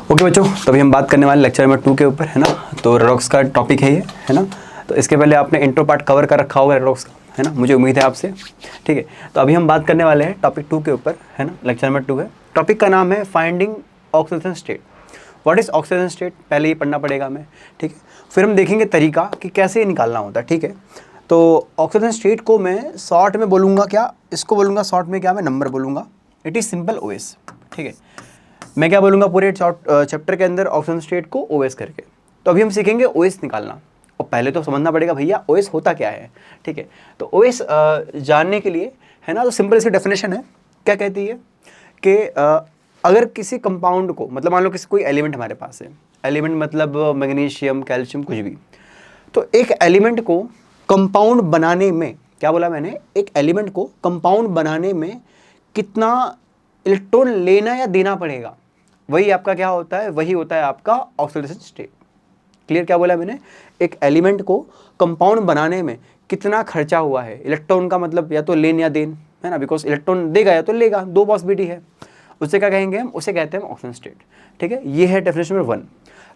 Okay बच्चों, तो अभी हम बात करने वाले लेक्चर नंबर 2 के ऊपर, है ना। तो रेडॉक्स का टॉपिक है ये, है ना। तो इसके पहले आपने इंट्रो पार्ट कवर कर रखा होगा रेडॉक्स का, है ना, मुझे उम्मीद है आपसे। ठीक है, तो अभी हम बात करने वाले हैं टॉपिक 2 के ऊपर, है ना। लेक्चर नंबर 2 है, टॉपिक का नाम है finding oxidation state. What is oxidation state, पहले ये पढ़ना पड़ेगा हमें। ठीक है, फिर हम देखेंगे तरीका कि कैसे निकालना होता है। ठीक है, तो ऑक्सीडेशन स्टेट को मैं शॉर्ट में बोलूँगा क्या, इसको बोलूँगा शॉर्ट में क्या, मैं नंबर बोलूँगा। It is simple OS. ठीक है, मैं क्या बोलूँगा पूरे चैप्टर के अंदर ऑक्सीजन स्टेट को ओएस करके। तो अभी हम सीखेंगे ओएस निकालना, और पहले तो समझना पड़ेगा भैया ओएस होता क्या है। ठीक है, तो ओएस जानने के लिए, है ना, तो सिंपल इसकी डेफिनेशन है, क्या कहती है कि अगर किसी कंपाउंड को, मतलब मान लो किसी कोई एलिमेंट हमारे पास है, एलिमेंट मतलब मैग्नीशियम, कैल्शियम, कुछ भी, तो एक एलिमेंट को कंपाउंड बनाने में, क्या बोला मैंने, एक एलिमेंट को कंपाउंड बनाने में कितना इलेक्ट्रॉन लेना या देना पड़ेगा, वही आपका क्या होता है, वही होता है आपका ऑक्सीडेशन स्टेट। क्लियर, क्या बोला मैंने, एक एलिमेंट को कंपाउंड बनाने में कितना खर्चा हुआ है, इलेक्ट्रॉन का मतलब या तो लेन या देन, है ना, बिकॉज इलेक्ट्रॉन देगा या तो लेगा, दो पॉसिबिलिटी है, उससे क्या कहेंगे हम, उसे कहते हैं ऑक्सीजन स्टेट। ठीक है, ये है डेफिनेशन नंबर 1।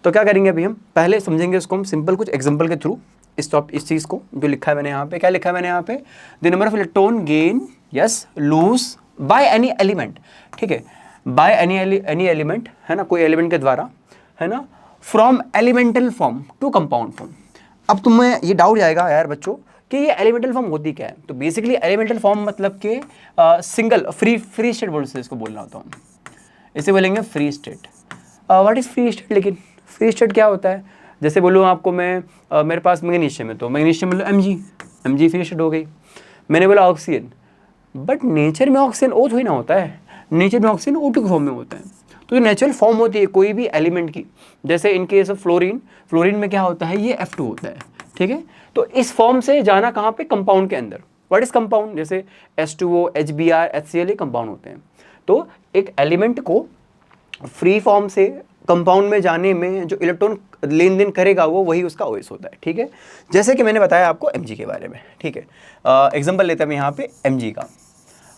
तो क्या करेंगे अभी हम, पहले समझेंगे उसको हम सिंपल कुछ एग्जाम्पल के थ्रू, इस चीज़ को जो लिखा है मैंने यहाँ पे, क्या लिखा है मैंने यहाँ पे, the number of electron gain yes lose by any element. ठीक है, बाय एनी एलिमेंट, है ना, कोई एलिमेंट के द्वारा, है ना, from elemental form to compound form. अब तुम्हें ये डाउट जाएगा यार बच्चों कि ये एलिमेंटल फॉर्म होती क्या है। तो बेसिकली एलिमेंटल फॉर्म मतलब कि सिंगल फ्री स्टेट बोलते हैं, इसको बोलना होता है, इसे बोलेंगे free state. What is free state, लेकिन फ्री स्टेट क्या होता है, जैसे बोलूँ आपको मैं, मेरे पास मैग्नीशियम है, तो मैग्नीशियम मतलब एम जी फ्री स्टेट हो गई। मैंने बोला ऑक्सीजन, बट नेचर में ऑक्सीजन ओ थोड़ी ना होता है, नेचर में ऑक्सीजन O2 के फॉर्म में होता है। तो जो नेचुरल फॉर्म होती है कोई भी एलिमेंट की, जैसे इन केस ऑफ फ्लोरीन में क्या होता है, ये F2 होता है। ठीक है, तो इस फॉर्म से जाना कहाँ पे, कंपाउंड के अंदर। व्हाट इज कंपाउंड, जैसे H2O, HBr, HCl ये कंपाउंड होते हैं। तो एक एलिमेंट को फ्री फॉर्म से कंपाउंड में जाने में जो इलेक्ट्रॉन लेन देन करेगा वो वही उसका ओएस होता है। ठीक है, जैसे कि मैंने बताया आपको Mg के बारे में। ठीक है, एग्जांपल लेते हैं यहाँ पे Mg का।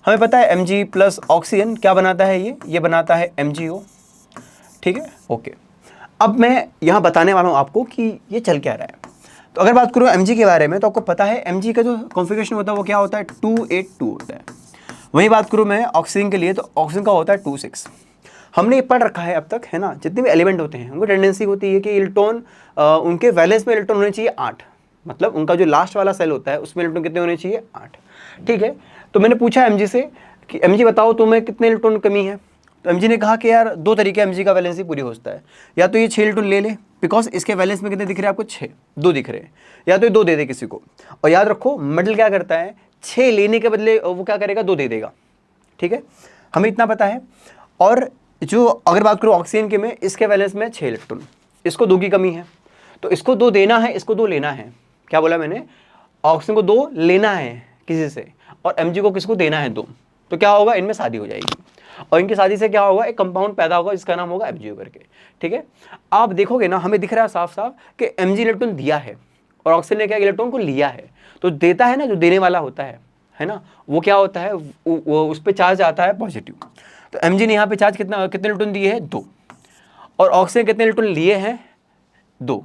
हमें पता है Mg प्लस ऑक्सीजन क्या बनाता है, ये बनाता है MgO। ठीक है, ओके। अब मैं यहाँ बताने वाला हूँ आपको कि ये चल क्या रहा है। तो अगर बात करूँ Mg के बारे में, तो आपको पता है Mg का जो कॉन्फ़िगरेशन होता है वो क्या होता है, 282 होता है। वही बात करूँ मैं ऑक्सीजन के लिए, तो ऑक्सीजन का होता है 26। हमने ये पढ़ रखा है अब तक, है ना, जितने भी एलिमेंट होते हैं उनको टेंडेंसी होती है कि इलेक्ट्रॉन, उनके वैलेंस में इलेक्ट्रॉन होने चाहिए 8, मतलब उनका जो लास्ट वाला सेल होता है उसमें इलेक्ट्रॉन कितने होने चाहिए, 8। ठीक है, तो मैंने पूछा Mg से कि Mg बताओ तुम्हें कितने इलेक्ट्रॉन कमी है। तो Mg ने कहा कि यार दो तरीके Mg का वैलेंसी पूरी होता है, या तो ये 6 इलेक्ट्रॉन ले ले, बिकॉज इसके वैलेंस में कितने दिख रहे हैं आपको, 6, 2 दिख रहे हैं, या तो ये 2 दे दे किसी को। और याद रखो मेटल क्या करता है, 6 लेने के बदले वो क्या करेगा, 2 दे देगा। ठीक है, हमें इतना पता है। और जो अगर बात करूँ ऑक्सीजन के में, इसके वैलेंस में 6 इलेक्ट्रॉन, इसको 2 की कमी है, तो इसको 2 देना है, इसको 2 लेना है। क्या बोला मैंने, ऑक्सीजन को 2 लेना है किसी से, और Mg को किसको देना है 2। तो क्या होगा, इनमें शादी हो जाएगी, और इनकी शादी से क्या होगा, एक कंपाउंड पैदा होगा जिसका नाम होगा MgO करके। ठीक है, आप देखोगे ना, हमें दिख रहा है साफ साफ कि Mg इलेक्ट्रॉन दिया है और ऑक्सीजन ने क्या इलेक्ट्रॉन को लिया है। तो देता है ना, जो देने वाला होता है ना, वो क्या होता है, वो उस पर चार्ज आता है पॉजिटिव। तो Mg ने यहाँ पे चार्ज कितने इलेक्ट्रॉन दिए हैं, 2, और ऑक्सीजन कितने इलेक्ट्रॉन लिए हैं, 2।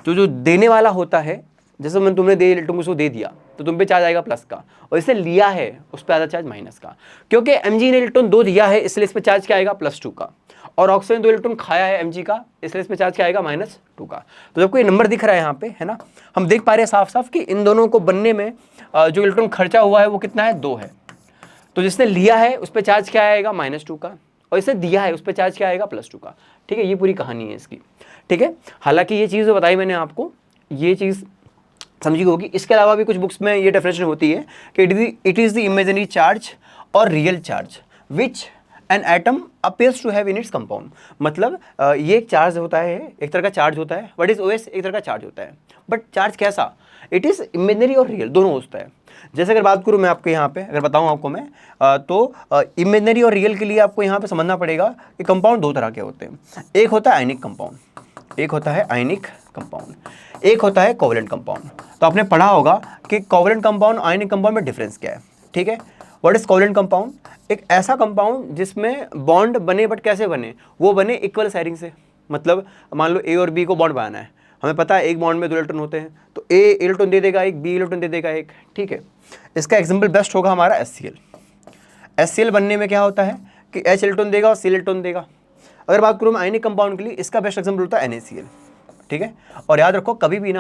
तो जो देने वाला होता है, जैसे मैंने तुमने दे इलेक्ट्रॉन उसको दे दिया, तो तुम पे चार्ज आएगा प्लस का, और इसने लिया है उस पर आधा चार्ज माइनस का। क्योंकि Mg ने इलेक्ट्रॉन 2 दिया है इसलिए इस पर चार्ज क्या आएगा, +2 का, और ऑक्सीजन 2 इलेक्ट्रॉन खाया है Mg का, इसलिए इस पर चार्ज क्या आएगा, -2 का। तो जब कोई नंबर दिख रहा है यहाँ पे, है ना, हम देख पा रहे हैं साफ साफ कि इन दोनों को बनने में जो इलेक्ट्रॉन खर्चा हुआ है वो कितना है, 2 है। तो जिसने लिया है उस पर चार्ज क्या आएगा, -2 का, और इसे दिया है उस पर चार्ज क्या आएगा, +2 का। ठीक है, ये पूरी कहानी है इसकी। ठीक है, हालांकि ये चीज़ बताई मैंने आपको, ये चीज़ समझी होगी। इसके अलावा भी कुछ बुक्स में ये डेफिनेशन होती है कि it is the imaginary charge और real charge which an atom appears to have in its compound. मतलब ये एक चार्ज होता है, एक तरह का चार्ज होता है। व्हाट इज ओएस, एक तरह का चार्ज होता है, बट चार्ज कैसा, इट इज़ इमेजिनरी और रियल दोनों होता है। जैसे अगर बात करूँ मैं आपके यहाँ पे, अगर बताऊँ आपको मैं, तो इमेजिनरी और रियल के लिए आपको यहाँ पे समझना पड़ेगा कि कंपाउंड 2 तरह के होते हैं। एक होता है आयनिक कंपाउंड, एक होता है आयनिक कंपाउंड, एक होता है कोवलेंट कंपाउंड। तो आपने पढ़ा होगा कि कोवलेंट कंपाउंड आयनिक कंपाउंड में डिफरेंस क्या है। ठीक है, व्हाट इज कोवलेंट कंपाउंड? एक ऐसा कंपाउंड जिसमें बॉन्ड बने, बट कैसे बने? वो बने इक्वल शेयरिंग से। मतलब मान लो ए और बी को बॉन्ड बनाना है, हमें पता है एक बॉन्ड में 2 इलेक्ट्रॉन होते हैं, तो ए इलेक्ट्रॉन दे देगा एक, बी इलेक्ट्रॉन दे देगा एक, ठीक है। इसका एग्जाम्पल बेस्ट होगा हमारा HCl। HCl बनने में क्या होता है कि H इलेक्ट्रॉन देगा और C इलेक्ट्रॉन देगा। अगर बात करूँ मैं आयनिक कंपाउंड के लिए, इसका बेस्ट एग्जाम्पल होता है NaCl, ठीक है। और याद रखो कभी भी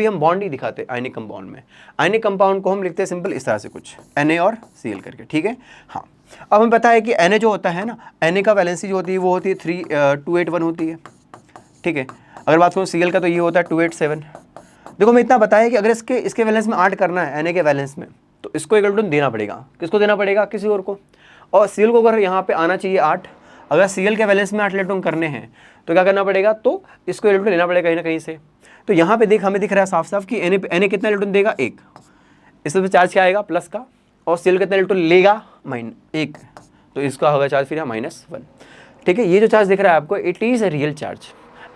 हम बॉन्ड नहीं दिखाते आयनिक कंपाउंड में। आयनिक कंपाउंड को हम लिखते हैं सिंपल इस तरह से कुछ Na और Cl करके, ठीक है। हाँ, अब हमें पता है कि Na जो होता है ना, Na का वैलेंसी जो होती है वो होती है 281 होती है, ठीक है। अगर बात करूँ Cl का तो ये होता है 287। देखो मैं इतना बताया कि अगर इसके वैलेंस में 8 करना है Na के वैलेंस में, तो इसको एक इलेक्ट्रॉन देना पड़ेगा। किसको देना पड़ेगा? किसी और को। और Cl को अगर यहाँ पे आना चाहिए 8, अगर Cl के वैलेंस में 8 इलेक्ट्रॉन करने हैं तो क्या करना पड़ेगा? तो इसको इलेक्ट्रॉन लेना पड़ेगा कहीं ना कहीं से। तो यहाँ पे हमें दिख रहा है साफ साफ कि Na कितना इलेक्ट्रॉन देगा? 1। इसमें चार्ज क्या आएगा? प्लस का। और Cl कितना इलेक्ट्रॉन लेगा? -1। तो इसका होगा चार्ज फिर -1, ठीक है। ये जो चार्ज दिख रहा है आपको, it is a real charge.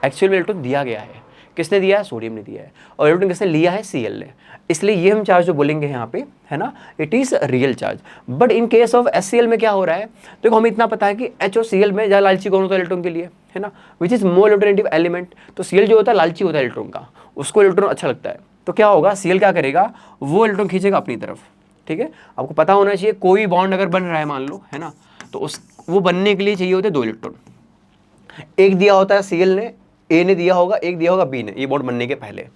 Actual में इलेक्ट्रॉन दिया गया है। किसने दिया है? सोडियम ने दिया है। और इलेक्ट्रॉन किसने लिया है? Cl ने। इसलिए ये हम चार्ज जो बोलेंगे यहाँ पे, है ना, it is real charge. But in case of HCl में क्या हो रहा है? देखो हमें इतना पता है कि H और Cl में ज़्यादा लालची कौन होता है इलेक्ट्रॉन के लिए, है ना, which is more electronegative element. तो Cl जो होता है लालची होता है इलेक्ट्रॉन का, उसको इलेक्ट्रॉन अच्छा लगता है। तो क्या होगा? Cl क्या करेगा? वो इलेक्ट्रॉन खींचेगा अपनी तरफ, ठीक है। आपको पता होना चाहिए कोई बॉन्ड अगर बन रहा है मान लो, है ना, तो वो बनने के लिए चाहिए होते 2 इलेक्ट्रॉन। एक दिया होता है Cl ने, A ने दिया होगा, एक दिया होगा B ने, ये बॉन्ड बनने के पहले।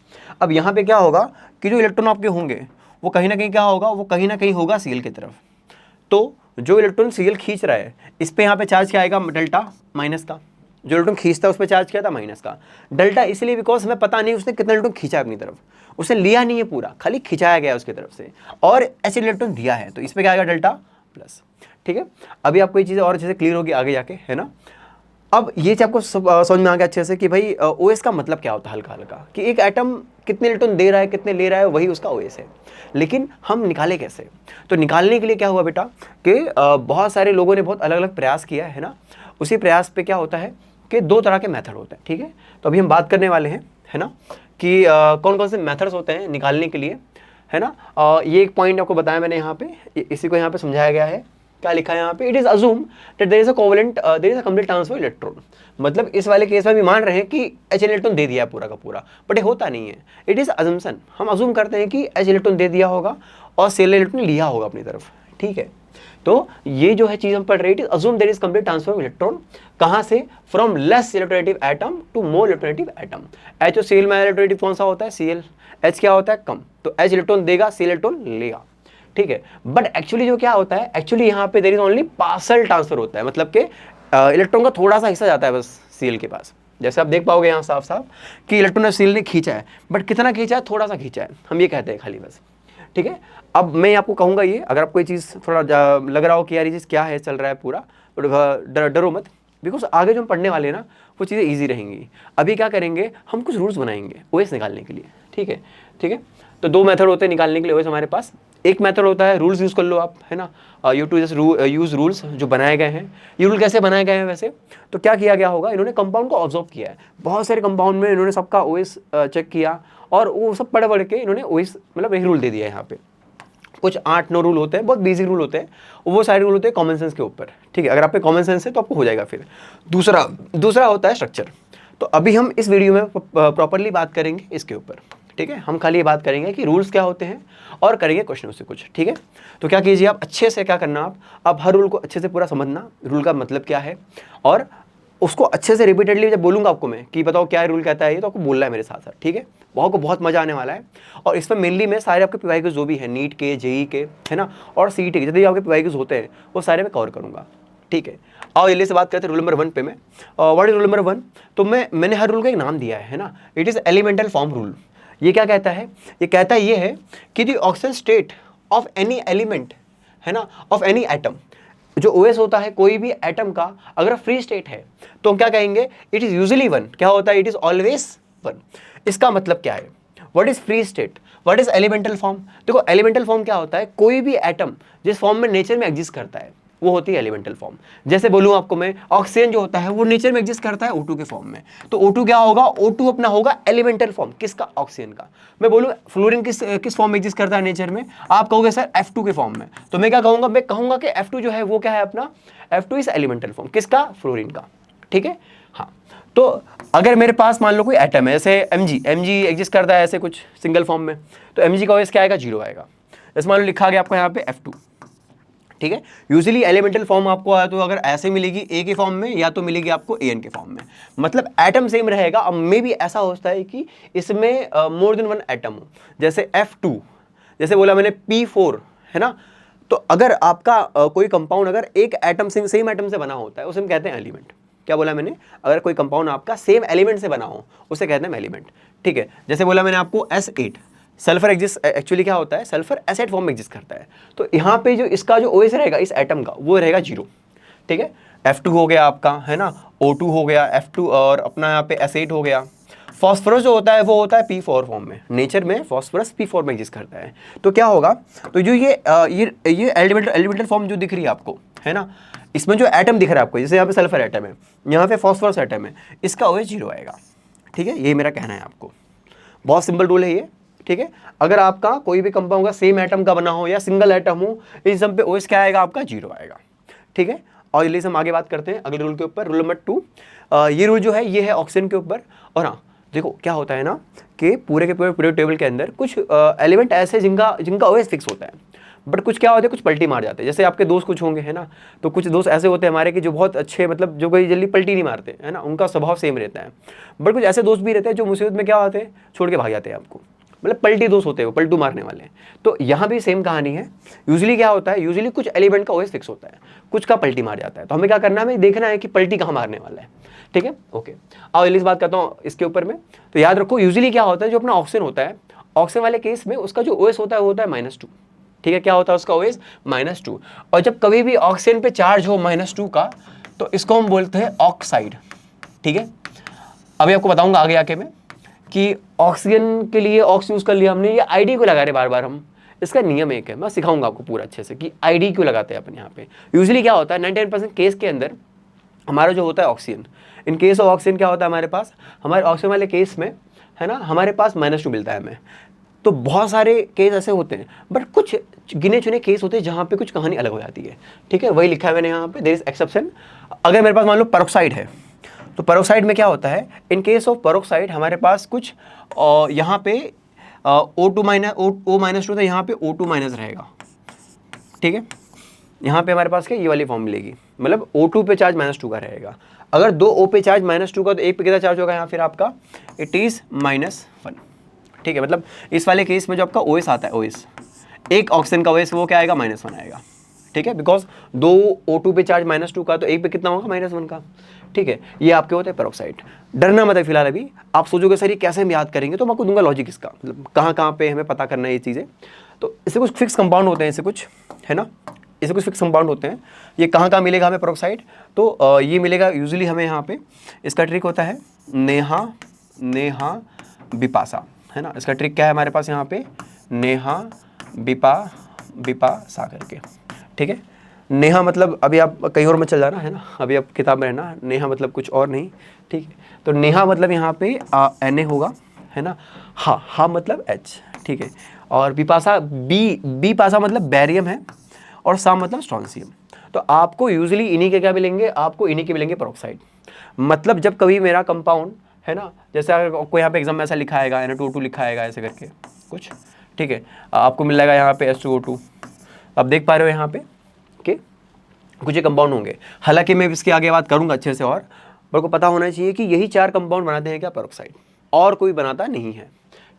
अब यहाँ पे क्या होगा कि जो इलेक्ट्रॉन आपके होंगे वो कहीं ना कहीं क्या होगा? वो कहीं ना कहीं होगा Cl की तरफ। तो जो इलेक्ट्रॉन Cl खींच रहा है, इस पे यहाँ पे चार्ज क्या आएगा? डेल्टा, माइनस का। जो इलेक्ट्रॉन खींचता है उस पर चार्ज क्या था? माइनस का। डेल्टा इसलिए बिकॉज हमें पता नहीं उसने कितना इलेक्ट्रॉन खींचा है अपनी तरफ, उसने लिया नहीं है पूरा, खाली खिंचाया गया है उसकी तरफ से, और H इलेक्ट्रॉन दिया है, तो इस पर क्या आएगा? डेल्टा प्लस, ठीक है। अभी आपको ये चीज़ें और अच्छे से क्लियर होगी आगे जाके, है ना। अब ये चीज आपको समझ में आ गया अच्छे से कि भाई OS का मतलब क्या होता है, हल्का हल्का, कि एक एटम कितने इलेक्ट्रॉन दे रहा है, कितने ले रहा है, वही उसका OS है। लेकिन हम निकाले कैसे? तो निकालने के लिए क्या हुआ बेटा कि बहुत सारे लोगों ने बहुत अलग अलग प्रयास किया है ना। उसी प्रयास पे क्या होता है कि 2 तरह के मेथड होते हैं, ठीक है। तो अभी हम बात करने वाले हैं, है ना, कि कौन कौन से मेथड्स होते हैं निकालने के लिए, है ना। ये एक पॉइंट आपको बताया मैंने यहाँ पे, इसी को यहाँ पे समझाया गया है। क्या लिखा है यहाँ पे? It is assume that there is a covalent, there is a complete transfer electron. मतलब इस वाले केस में भी मान रहे हैं कि H इलेक्ट्रॉन दे दिया है पूरा का पूरा, बट ये होता नहीं है। इट इज अजम्पशन, हम अज्यूम करते हैं कि H इलेक्ट्रॉन दे दिया होगा और Cl इलेक्ट्रॉन लिया होगा अपनी तरफ, ठीक है। तो ये जो है चीज हम पढ़ रहे हैं, assume there is complete transfer of electron. कहां से? From less electronegative atom to more electronegative atom. H और Cl में इलेक्ट्रोनेगेटिव कौन सा होता है? Cl। H क्या होता है? कम। तो H इलेक्ट्रॉन देगा, Cl इलेक्ट्रॉन लेगा, ठीक है। बट एक्चुअली जो क्या होता है, एक्चुअली यहाँ पे there is only partial transfer होता है, मतलब कि इलेक्ट्रॉन का थोड़ा सा हिस्सा जाता है बस Cl के पास। जैसे आप देख पाओगे यहाँ साफ साफ कि इलेक्ट्रॉन Cl ने खींचा है, बट कितना खींचा है? थोड़ा सा खींचा है, हम ये कहते हैं खाली बस, ठीक है। अब मैं आपको कहूँगा ये, अगर आपको ये चीज़ थोड़ा लग रहा हो कि यार ये चीज़ क्या है चल रहा है पूरा, तो डरो मत, बिकॉज आगे जो हम पढ़ने वाले हैं ना वो चीज़ें ईजी रहेंगी। अभी क्या करेंगे, हम कुछ रूल्स बनाएंगे OS निकालने के लिए, ठीक है, ठीक है। तो 2 मेथड होते हैं निकालने के लिए OS हमारे पास। एक मेथड होता है रूल्स यूज़ कर लो आप, है ना, you to just use rules जो बनाए गए हैं। ये रूल कैसे बनाए गए हैं वैसे? तो क्या किया गया होगा, इन्होंने कंपाउंड को ऑब्जर्व किया है, बहुत सारे कंपाउंड में इन्होंने सबका OS चेक किया, और वो सब पढ़ के इन्होंने OS मतलब एक रूल दे दिया है यहाँ पे। कुछ 8-9 रूल होते हैं, बहुत बेसिक रूल होते हैं, वो सारे रूल होते हैं कॉमन सेंस के ऊपर, ठीक है। अगर आप पे कॉमन सेंस है तो आपको हो जाएगा। फिर दूसरा होता है स्ट्रक्चर। तो अभी हम इस वीडियो में प्रॉपरली बात करेंगे इसके ऊपर, ठीक है। हम खाली ये बात करेंगे कि रूल्स क्या होते हैं और करेंगे क्वेश्चनों से कुछ, ठीक है। तो क्या कीजिए आप अच्छे से, क्या करना आप हर रूल को अच्छे से पूरा समझना, रूल का मतलब क्या है, और उसको अच्छे से रिपीटेडली जब बोलूँगा आपको मैं कि बताओ क्या रूल कहता है ये, तो आपको बोलना है मेरे साथ साथ, ठीक है। बहुत मजा आने वाला है। और इसमें मेनली मैं सारे आपके PY जो भी है, नीट के, JEE के, है ना, और CET के जितने भी आपके PY होते हैं वो सारे मैं कवर करूँगा, ठीक है। आओ जल्दी से बात करते हैं रूल नंबर 1 पे। मैं व्हाट इज रूल नंबर 1? तो मैंने हर रूल का एक नाम दिया है ना। It is elemental form rule. ये क्या कहता है? ये कहता है ये है कि the oxygen state of any element, है ना, ऑफ एनी एटम, जो OS होता है कोई भी एटम का, अगर फ्री स्टेट है तो हम क्या कहेंगे? It is usually 1। क्या होता है? It is always 1। इसका मतलब क्या है? What is free state, what is elemental form? देखो एलिमेंटल फॉर्म क्या होता है? कोई भी एटम जिस फॉर्म में नेचर में एग्जिस्ट करता है वो होती है एलिमेंटल फॉर्म। जैसे बोलूँ आपको मैं, ऑक्सीजन जो होता है वो नेचर में एग्जिस्ट करता है O2 के फॉर्म में, तो O2 क्या होगा, O2 अपना होगा एलिमेंटल फॉर्म, किसका, ऑक्सीजन का। मैं बोलूँ फ्लोरीन किस फॉर्म में एग्जिस्ट करता है नेचर में, आप कहोगे सर F2 के फॉर्म में, तो मैं क्या कहूँगा, मैं कहूँगा कि F2 जो है वो क्या है अपना, F2 इज एलिमेंटल फॉर्म, किसका, फ्लोरीन का। ठीक है, हाँ। तो अगर मेरे पास मान लो कोई एटम है, जैसे Mg एग्जिस्ट करता है ऐसे कुछ सिंगल फॉर्म में, तो Mg का ओएस क्या आएगा, 0 आएगा। जैसे मान लो लिखा गया आपको यहाँ पे F2, ठीक है। यूजुअली एलिमेंटल फॉर्म आपको आया तो अगर ऐसे मिलेगी A के फॉर्म में, या तो मिलेगी आपको AN के फॉर्म में, मतलब एटम सेम रहेगा। अब मे भी ऐसा होता है कि इसमें मोर देन वन एटम हो, जैसे F2, जैसे बोला मैंने P4, है ना। तो अगर आपका कोई कंपाउंड अगर एक एटम सेम एटम से बना होता है, उसे हम कहते हैं एलिमेंट। क्या बोला मैंने, अगर कोई कंपाउंड आपका सेम एलिमेंट से बना हो, उसे कहते हैं एलिमेंट। ठीक है, जैसे बोला मैंने आपको S8, सल्फर एग्जिस्ट, एक्चुअली क्या होता है, सल्फर एसिड फॉर्म में एग्जिस्ट करता है। तो यहाँ पे जो इसका जो OS रहेगा इस एटम का, वो रहेगा 0। ठीक है, F2 हो गया आपका, है ना, O2 हो गया, F2 और अपना यहाँ पे S8 हो गया। फॉस्फोरस जो होता है वो होता है P4 फॉर्म में, नेचर में फॉस्फोरस P4 में एग्जिस्ट करता है। तो क्या होगा, तो जो ये एलिमेंटल फॉर्म जो दिख रही है आपको, है ना, इसमें जो एटम दिख रहा है आपको, जैसे यहाँ पे सल्फर एटम है, यहाँ पे फॉस्फोरस एटम है, इसका OS 0 आएगा। ठीक है, ये मेरा कहना है आपको, बहुत सिंपल रूल है ये। ठीक है, अगर आपका कोई भी कंपाउंड का सेम एटम का बना हो या सिंगल एटम हो, इन सब पे OS क्या आएगा आपका, 0 आएगा। ठीक है, और जल्दी से हम आगे बात करते हैं अगले रूल के ऊपर, रूल नंबर 2। ये रूल जो है ये है ऑक्सीजन के ऊपर। और हाँ देखो क्या होता है ना, कि पूरे के पूरे टेबल के अंदर कुछ एलिमेंट ऐसे जिनका OS फिक्स होता है, बट कुछ क्या होता है, कुछ पलटी मार जाते हैं। जैसे आपके दोस्त कुछ होंगे, है ना, तो कुछ दोस्त ऐसे होते हैं हमारे कि जो बहुत अच्छे, मतलब जो कोई जल्दी पलटी नहीं मारते, है ना, उनका स्वभाव सेम रहता है। बट कुछ ऐसे दोस्त भी रहते हैं जो मुसीबत में क्या होते हैं, छोड़ के भाग जाते हैं आपको, मतलब पलटी दोस्त होते हैं, वो पलटू मारने वाले। तो यहाँ भी सेम कहानी है। यूजुअली क्या होता है, यूजुअली कुछ एलिमेंट का OS फिक्स होता है, कुछ का पलटी मार जाता है। तो हमें क्या करना है, हमें देखना है कि पलटी कहाँ मारने वाला है। ठीक है, ओके। अब इस बात करता हूँ इसके ऊपर में। तो याद रखो यूजुअली क्या होता है, जो अपना ऑक्सीजन होता है, ऑक्सीजन वाले केस में उसका जो OS होता है वो होता है -2। ठीक है, क्या होता है उसका OS, -2। और जब कभी भी ऑक्सीजन पे चार्ज हो -2 का, तो इसको हम बोलते हैं ऑक्साइड। ठीक है, अभी आपको बताऊंगा आगे आके मैं कि ऑक्सीजन के लिए ऑक्स यूज कर लिया हमने, ये ID को लगा रहे बार बार हम, इसका नियम एक है, मैं सिखाऊंगा आपको पूरा अच्छे से कि ID क्यों लगाते हैं अपन यहाँ पे। यूजुअली क्या होता है 99% केस के अंदर हमारा जो होता है oxygen, in case of oxygen क्या होता है हमारे पास, हमारे ऑक्सीजन वाले केस में, है ना, हमारे पास -2 मिलता है हमें। तो बहुत सारे केस ऐसे होते हैं, बट कुछ गिने चुने केस होते हैं जहाँ पे कुछ कहानी अलग हो जाती है। ठीक है, वही लिखा है मैंने यहाँ पे, देयर इज एक्सेप्शन। अगर मेरे पास मान लो पेरोक्साइड है, तो पेरोक्साइड में क्या होता है, इन केस ऑफ पेरोक्साइड हमारे पास कुछ यहाँ पे O2 था, यहाँ पे O2- रहेगा। ठीक है, यहाँ पे हमारे पास क्या ये वाली फॉर्म मिलेगी, मतलब O2 पे चार्ज -2 का रहेगा। अगर 2 O पे चार्ज -2 का, तो एक पे कितना चार्ज होगा यहाँ फिर आपका, इट इज़ -1। ठीक है, मतलब इस वाले केस में जो आपका OS आता है, OS एक ऑक्सीजन का OS वो क्या आएगा, -1 आएगा। ठीक है, बिकॉज 2 O2 पे चार्ज -2 का, तो एक पे कितना होगा, -1 का। ठीक है, ये आपके होते हैं पेरोक्साइड। डरना मत है फिलहाल, अभी आप सोचोगे सर ये कैसे हम याद करेंगे, तो मैं आपको दूंगा लॉजिक इसका, मतलब कहाँ कहाँ पे हमें पता करना है ये चीज़ें। तो इससे कुछ फिक्स कंपाउंड होते हैं, इससे कुछ, है ना, इससे कुछ फिक्स कंपाउंड होते हैं। ये कहाँ कहाँ मिलेगा हमें पेरोक्साइड, तो ये मिलेगा यूजुअली हमें यहाँ पे। इसका ट्रिक होता है नेहा बिपासा, है ना। इसका ट्रिक क्या है हमारे पास यहाँ पे, नेहा बिपासा करके। ठीक है, नेहा मतलब अभी आप कहीं और में चल जाना, है ना, अभी आप किताब में रहना, नेहा मतलब कुछ और नहीं। ठीक है, तो नेहा मतलब यहाँ पे Na होगा, है ना, हा मतलब H। ठीक है, और बिपासा बिपासा मतलब बैरियम है, और सा मतलब स्ट्रॉन्सियम। तो आपको यूजुअली इन्हीं के क्या मिलेंगे, आपको इन्हीं के मिलेंगे पेरोक्साइड। मतलब जब कभी मेरा कंपाउंड, है ना, जैसे अगर आपको यहाँ पे एग्जाम में ऐसा लिखा आएगा, Na2O2 लिखा आएगा ऐसे करके कुछ, ठीक है, आपको मिल जाएगा यहाँ पे H2O2। आप देख पा रहे हो यहाँ पे कि कुछ ये कंपाउंड होंगे। हालांकि मैं इसके आगे बात करूँगा अच्छे से, और मेरे को पता होना चाहिए कि यही 4 कंपाउंड बनाते हैं क्या, पेरोक्साइड, और कोई बनाता नहीं है।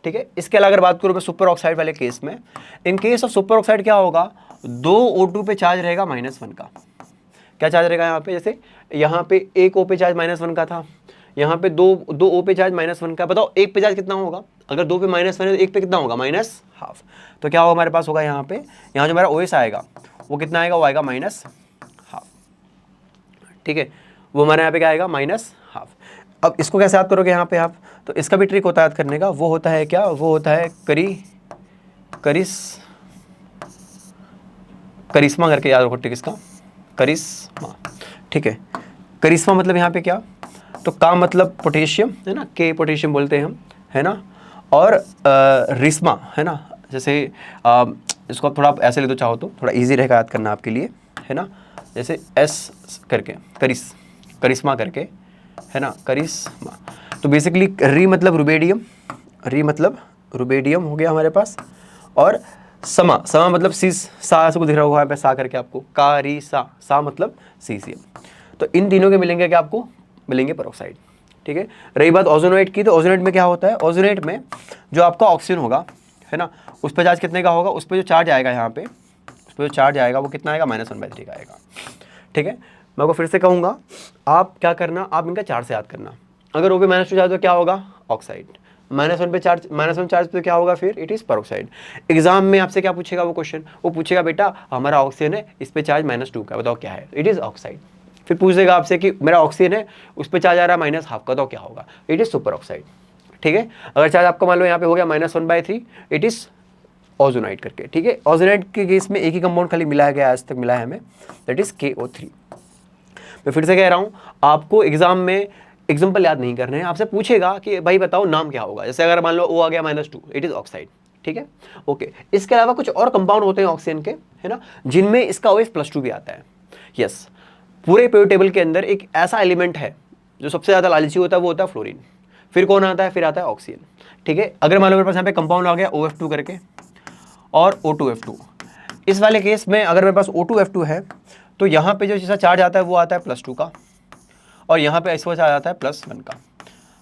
ठीक है, इसके अलावा अगर बात करूँ मैं सुपर ऑक्साइड वाले केस में, in case of super oxide क्या होगा, 2 O2 पे चार्ज रहेगा -1 का। क्या चार्ज रहेगा यहाँ पे, जैसे यहाँ पे एक O पे चार्ज -1 का था, यहाँ पे दो O पे चार्ज -1 का। बताओ एक पे चार्ज कितना होगा, अगर 2 पे -1 है तो एक पे कितना होगा, -12। तो क्या होगा हमारे पास होगा यहाँ पे, यहाँ जो हमारा OS आएगा वो कितना आएगा, वो आएगा -12। ठीक है, वो हमारे यहाँ पे क्या आएगा, -12। अब इसको कैसे याद करोगे यहाँ पे आप, तो इसका भी ट्रिक होता है याद करने का, वो होता है क्या, वो होता है करिश्मा करके याद रखो ट्रिक इसका, करिश्मा, ठीक है। करिश्मा मतलब यहाँ पे क्या, तो का मतलब पोटेशियम है ना, के पोटेशियम बोलते हैं हम, है ना। और रिश्मा है ना, जैसे इसको आप थोड़ा आप ऐसे ले दो चाहो तो थोड़ा इजी रहेगा याद करना आपके लिए, है ना। जैसे एस करके करिश्मा करके, है ना, करिश्मा। तो बेसिकली री मतलब रुबेडियम, री मतलब रुबेडियम हो गया हमारे पास। और समा, समा मतलब सीस, सा से को दिख रहा होगा यहाँ पे सा करके आपको, का री सा, सा मतलब सीसियम। तो इन तीनों के मिलेंगे क्या, आपको मिलेंगे पेरोक्साइड, ठीक है। रही बात ओजोनेट की, तो ओजोनेट में क्या होता है, ओजोनेट में जो आपका ऑक्सीजन होगा, है ना, उस पर चार्ज कितने का होगा, उस पर जो चार्ज आएगा यहाँ पे, उस पर जो चार्ज आएगा वो कितना आएगा, -1/3 का आएगा, ठीक है। मैं आपको फिर से कहूँगा, आप क्या करना, आप इनका चार्ज से याद करना। अगर वो भी -2 चार्ज तो क्या होगा, ऑक्साइड। -1 पे चार्ज, -1 चार्ज पे क्या होगा फिर, इट इज पेरोक्साइड। एग्जाम में आपसे क्या पूछेगा वो क्वेश्चन, वो पूछेगा बेटा हमारा ऑक्सीजन है, इस पे चार्ज -2 का, बताओ क्या है, इट इज ऑक्साइड। फिर पूछ देगा आपसे कि मेरा ऑक्सीजन है, उस पे चार्ज आ रहा है -1/2 का, तो क्या होगा, इट इज सुपर ऑक्साइड, ठीक है। अगर चार्ज आपका मान लो यहाँ पे हो गया -1/3, इट इज ओजोनाइट करके, ठीक है। ओजोनाइट के केस में एक ही कंपाउंड खाली मिलाया गया आज तक, मिला है हमें, दैट इज KO3। मैं फिर से कह रहा हूँ, आपको एग्जाम में एग्जाम्पल याद नहीं करने हैं, आपसे पूछेगा कि भाई बताओ नाम क्या होगा, जैसे अगर मान लो O आ गया -2, इट इज ऑक्साइड, ठीक है, ओके। इसके अलावा कुछ और कंपाउंड होते हैं ऑक्सीजन के, है ना, जिनमें इसका OH+2 भी आता है, यस। पूरे पीरियोडिक टेबल के अंदर एक ऐसा एलिमेंट है जो सबसे ज़्यादा लालची होता है, वो होता है फ्लोरीन। फिर कौन आता है, फिर आता है ऑक्सीजन, ठीक है। अगर मान लो मेरे पास यहाँ पे कंपाउंड आ गया OF2 करके और O2F2, इस वाले केस में अगर मेरे पास O2F2 है, तो यहाँ पे जो जैसा चार्ज आता है वो आता है +2 का, और यहाँ पे ऐसा चार्ज आता है +1 का।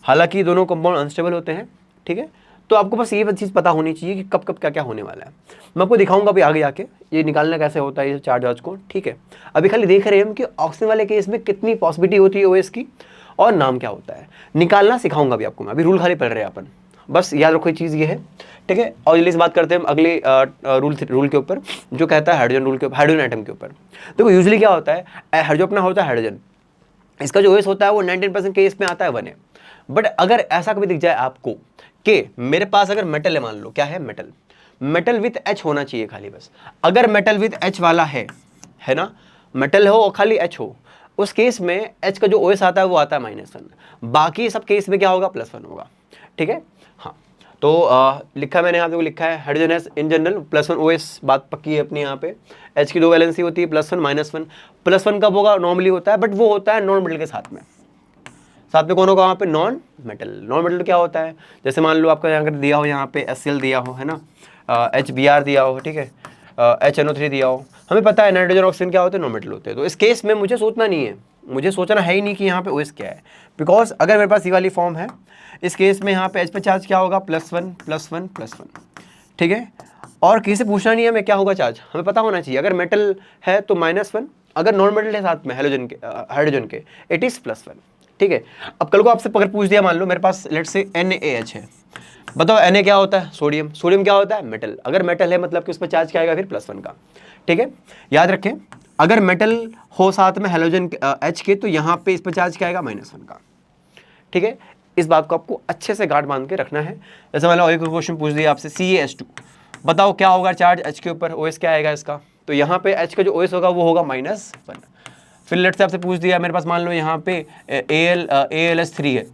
हालांकि दोनों कंपाउंड अनस्टेबल होते हैं, ठीक है। तो आपको बस ये चीज़ पता होनी चाहिए कि कब कब क्या क्या होने वाला है। मैं आपको दिखाऊंगा अभी आगे आके ये निकालना कैसे होता है, ये चार्ज वार्ज को, ठीक है। अभी खाली देख रहे हैं हम कि ऑक्सीजन वाले केस में कितनी पॉसिबिलिटी होती है OS की, और नाम क्या होता है, निकालना सिखाऊंगा अभी आपको मैं। अभी रूल खाली पढ़ रहे हैं अपन, बस याद रखो ये चीज़ ये है, ठीक है। और जल्दी से बात करते हैं हम अगले रूल के ऊपर, जो कहता है हाइड्रोजन रूल के ऊपर, हाइड्रोजन एटम के ऊपर। देखो यूजुअली क्या होता है, जो अपना होता है हाइड्रोजन, इसका जो OS होता है वो 19% केस में आता है 1 है। बट अगर ऐसा कभी दिख जाए आपको कि मेरे पास अगर मेटल है, मान लो क्या है, मेटल, मेटल विथ H होना चाहिए खाली बस। अगर मेटल विथ H वाला है ना, मेटल हो और खाली H हो, उस केस में H का जो OS आता है वो आता है -1, बाकी सब केस में क्या होगा, +1 होगा, ठीक है। हाँ, तो लिखा मैंने यहाँ पे, लिखा है hydrogen has in general +1 OS, बात पक्की है अपनी यहाँ पे। H की 2 वैलेंसी होती है, +1 -1। +1 कब होगा, नॉर्मली होता है, बट वो होता है नॉन मेटल के साथ में। साथ में कौन होगा वहाँ पे, नॉन मेटल। नॉन मेटल क्या होता है, जैसे मान लो आपका यहाँ दिया हो, यहाँ पे HCl दिया हो, है ना, HBr दिया हो, ठीक है, HNO3 दिया हो। हमें पता है नाइट्रोजन ऑक्सीजन क्या होते हैं, नॉन मेटल होते हैं। तो इस केस में मुझे सोचना नहीं है, मुझे सोचना है ही नहीं कि यहाँ पे OS क्या है, बिकॉज अगर मेरे पास ये वाली फॉर्म है, इस केस में यहाँ पे H पे चार्ज क्या होगा, +1 +1 +1, ठीक है। और किसी से पूछना नहीं है हमें क्या होगा चार्ज, हमें पता होना चाहिए। अगर मेटल है तो -1, अगर नॉन मेटल है साथ में हाइड्रोजन के इट इज +1, ठीक है। अब कल को आपसे अगर पूछ दिया, मान लो मेरे पास लेट से NaH है, बताओ Na क्या होता है, सोडियम। सोडियम क्या होता है, मेटल। अगर मेटल है मतलब कि उस पर चार्ज क्या आएगा, फिर +1 का, ठीक है। याद रखें, अगर मेटल हो साथ में हाइड्रोजन H के, तो यहाँ पे इस पर चार्ज क्या आएगा, -1 का, ठीक है। इस बात को आपको अच्छे से गांठ बांध के रखना है। जैसे मान लो एक क्वेश्चन पूछ दिया आपसे, CaH2, बताओ क्या होगा चार्ज H के ऊपर, OS क्या आएगा इसका, तो यहाँ पे H का जो OS होगा वो होगा -1। फिर लेट से आपसे पूछ दिया मेरे पास, मान लो यहाँ पे ALS3 है,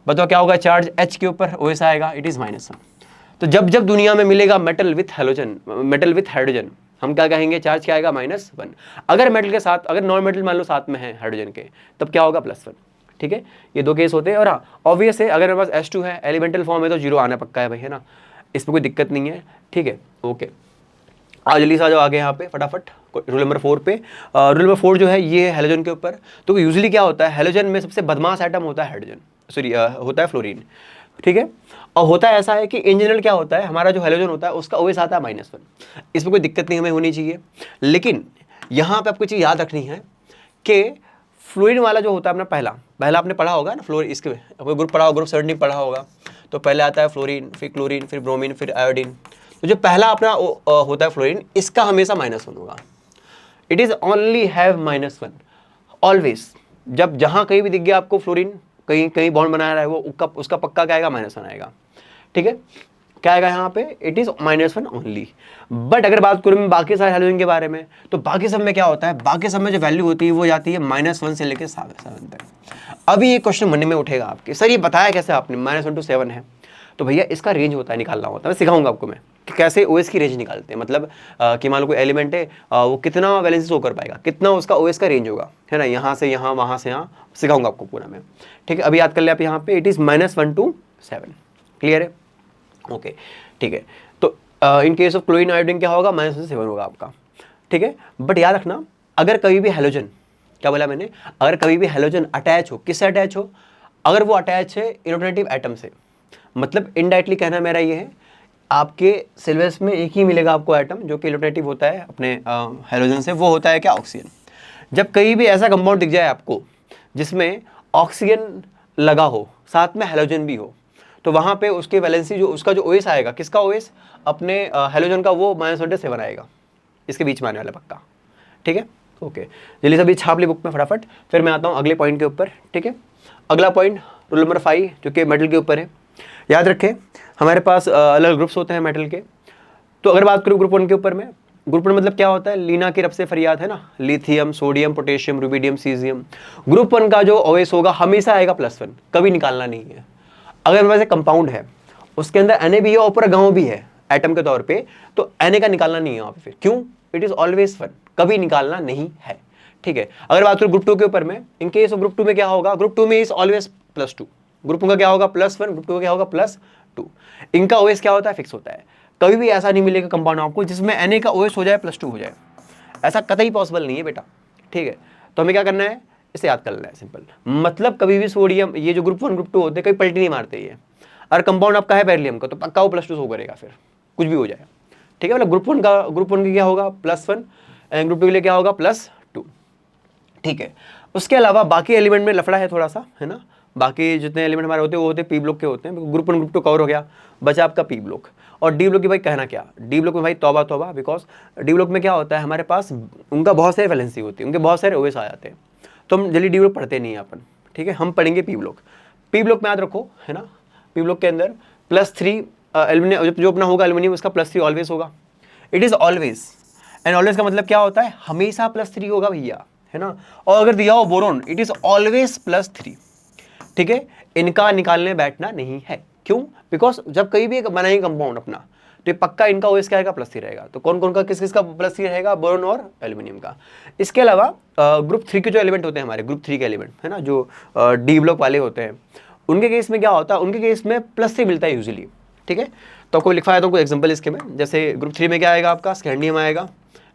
बताओ क्या होगा चार्ज H के ऊपर, OS आएगा, इट इज़ -1। तो जब जब दुनिया में मिलेगा metal with halogen, metal with hydrogen, हम क्या कहेंगे, चार्ज क्या आएगा, -1। अगर मेटल के साथ, अगर नॉन मेटल मान लो साथ में है हाइड्रोजन के, तब क्या होगा, +1, ठीक है। ये दो केस होते हैं। और हाँ, ऑब्वियस है, अगर मेरे पास H2 है, एलिमेंटल फॉर्म है, तो 0 आना पक्का है भाई, है ना, इसमें कोई दिक्कत नहीं है, ठीक है, ओके। आज जल्दी से आ जाओ आगे यहाँ पे फटाफट, रूल नंबर 4 पे। रूल नंबर 4 जो है ये हैलोजन के ऊपर। तो यूजुअली क्या होता है, हैलोजन में सबसे बदमाश एटम होता है हाइड्रोजन, सॉरी होता है फ्लोरीन, ठीक है। और होता है ऐसा है कि इन जनरल क्या होता है, हमारा जो हैलोजन होता है उसका OS आता है -1, इसमें कोई दिक्कत नहीं हमें होनी चाहिए। लेकिन यहाँ पे आपको चीज़ याद रखनी है कि फ्लोरीन वाला जो होता है अपना पहला आपने पढ़ा होगा ना, फ्लोरीन, इसके ग्रुप पढ़ा होगा, ग्रुप 17 पढ़ा होगा, तो पहले आता है फ्लोरीन, फिर क्लोरीन, फिर ब्रोमीन, फिर आयोडीन। तो जो पहला अपना होता है फ्लोरीन, इसका हमेशा -1 होगा, it is only have -1 always. जब जहाँ कहीं भी दिख गया आपको फ्लोरीन, कहीं कहीं बॉन्ड बना रहा है वो, उसका पक्का क्या आएगा, -1 आएगा, ठीक है। क्या आएगा यहाँ पे, इट इज -1 ओनली। बट अगर बात करूँ मैं बाकी सारे हैलोजन के बारे में, तो बाकी सब में क्या होता है, बाकी सब में जो वैल्यू होती है वो जाती है -1 से लेकर 7 तक। अभी ये क्वेश्चन मन में उठेगा आपके, सर ये बताया कैसे आपने, -1 to 7 है, तो भैया इसका रेंज होता है, निकालना होता है, मैं सिखाऊंगा आपको मैं कि कैसे ओएस की रेंज निकालते हैं। मतलब कि मान लो कोई एलिमेंट है, वो कितना वैलेंसी शो कर पाएगा, कितना उसका ओएस का रेंज होगा, है ना, यहाँ से यहाँ, वहाँ से यहाँ, सिखाऊंगा आपको पूरा मैं, ठीक है। अभी याद कर ले आप, यहाँ पे इट इज़ -1 to 7, क्लियर है, ओके, ठीक है। तो in case of chlorine iodine क्या होगा, -1 से 7 होगा आपका, ठीक है। बट याद रखना, अगर कभी भी हैलोजन, क्या बोला मैंने, अगर कभी भी हैलोजन अटैच हो, किससे अटैच हो, अगर वो अटैच है इलेक्ट्रोनेगेटिव एटम से, मतलब इनडायरेक्टली कहना मेरा ये है, आपके सिलेबस में एक ही मिलेगा आपको एटम जो कि इलेक्ट्रोनेगेटिव होता है अपने हैलोजन से, वो होता है क्या, ऑक्सीजन। जब कहीं भी ऐसा कंपाउंड दिख जाए आपको जिसमें ऑक्सीजन लगा हो, साथ में हैलोजन भी हो, तो वहाँ पे उसके वैलेंसी जो उसका जो ओएस आएगा, किसका ओएस, अपने हैलोजन का, वो -1 to 7 आएगा, इसके बीच में आने वाला पक्का, ठीक है, ओके। जल्दी सभी छाप ली बुक में फटाफट, फिर मैं आता हूँ अगले पॉइंट के ऊपर, ठीक है। अगला पॉइंट रूल नंबर 5 जो कि मेटल के ऊपर है। याद रखें हमारे पास अलग ग्रुप्स होते हैं मेटल के। तो अगर बात करूँ ग्रुप 1 के ऊपर में, ग्रुप 1 मतलब क्या होता है, लीना की रब से फरियाद, है ना, lithium, sodium, potassium, rubidium, caesium. Group 1 का जो ओएस होगा हमेशा आएगा +1, कभी निकालना नहीं है। अगर मेरे पास एक कंपाउंड है, उसके अंदर Na भी है और ऊपर गाँव भी है एटम के तौर पे, तो Na का निकालना नहीं है वहाँ पे, फिर क्यों, इट इज ऑलवेज 1, कभी निकालना नहीं है, ठीक है। अगर बात करूँ ग्रुप 2 के ऊपर में, इन केस ऑफ ग्रुप 2 में क्या होगा, ग्रुप 2 में इज ऑलवेज +2, ग्रुप 1 का क्या होगा +1, ग्रुप 2 का क्या होगा +2। इनका ओएस क्या होता है, फिक्स होता है, कभी भी ऐसा नहीं मिलेगा कंपाउंड आपको जिसमें Na का ओएस हो जाए +2 हो जाए, ऐसा कतई पॉसिबल नहीं है बेटा, ठीक है। तो हमें क्या करना है, इसे याद कर लेना है, सिंपल। मतलब कभी भी सोडियम, ये जो ग्रुप 1 ग्रुप 2 होते हैं, कभी पलटी नहीं मारते ये। अगर कंपाउंड आपका है बेरिलियम का, तो पक्का वो +2 शो करेगा, फिर कुछ भी हो जाए, ठीक है। मतलब ग्रुप 1 का क्या होगा +1, एंड ग्रुप 2 के लिए क्या होगा +2, ठीक है। उसके अलावा बाकी एलिमेंट में लफड़ा है थोड़ा सा, है ना, बाकी जितने एलिमेंट हमारे होते हैं वो होते हैं पी ब्लॉक के होते हैं। ग्रुप 1 ग्रुप 2 कवर हो गया, बचा आपका पी ब्लॉक। और डी ब्लॉक की भाई कहना क्या, डी ब्लॉक में भाई तौबा तौबा, बिकॉज डी ब्लॉक में क्या होता है, हमारे पास उनका बहुत सारी वैलेंसी होती है, उनके बहुत सारे ओएस आ जाते हैं, तो हम जल्दी डी ब्लॉक पढ़ते नहीं है अपन, ठीक है, हम पढ़ेंगे पी ब्लॉक। पी ब्लॉक में याद रखो, है ना, पी ब्लॉक के अंदर +3 एल्यूमिनियम जो अपना होगा, एल्यूमिनियम उसका +3 ऑलवेज होगा, it is always. And always का मतलब क्या होता है, हमेशा +3 होगा भैया, है ना। और अगर दिया हो बोरोन, इट इज ऑलवेज +3, ठीक है। इनका निकालने बैठना नहीं है, क्यों, बिकॉज जब कहीं भी बनाएंगे कंपाउंड अपना, तो ये पक्का इनका ओएस क्या आएगा, +3 रहेगा। तो कौन कौन का किस किस का +3 रहेगा, बोरोन और एल्यूमिनियम का। इसके अलावा ग्रुप 3 के जो एलिमेंट होते हैं हमारे, ग्रुप 3 के एलिमेंट, है ना, जो डी ब्लॉक वाले होते हैं, उनके केस में क्या होता है, उनके केस में +3 मिलता है यूजुअली, ठीक है। तो आपको लिखवाया था कोई एग्जाम्पल इसके में, जैसे ग्रुप 3 में क्या आएगा आपका, स्कैंडियम आएगा,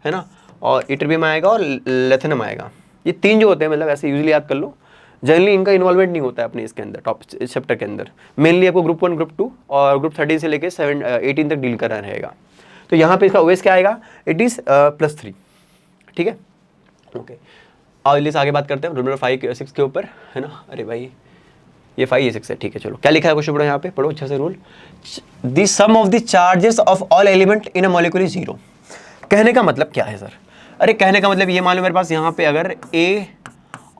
है ना, और इटरबियम आएगा और लेथेनम आएगा। ये 3 जो होते हैं, मतलब ऐसे यूजुअली याद कर लो, जनरली इनका इन्वॉल्वमेंट नहीं होता है अपने इसके अंदर, टॉप चैप्टर के अंदर। मेनली आपको ग्रुप 1 ग्रुप 2 और ग्रुप 13 से लेके 18 तक डील करना रहेगा। तो यहाँ पे इसका ओएस क्या आएगा, इट इज़ +3, ठीक है, ओके। और जल्दी से आगे बात करते हैं रूल नंबर 5 6 के ऊपर, है ना। अरे भाई ये 5 ये 6 है, ठीक है, चलो क्या लिखा है क्वेश्चन पढ़ो, यहाँ पे पढ़ो अच्छा से rule. The sum of the charges of all element in a molecule is 0। कहने का मतलब क्या है सर, अरे कहने का मतलब ये मान लो मेरे पास यहाँ पे अगर A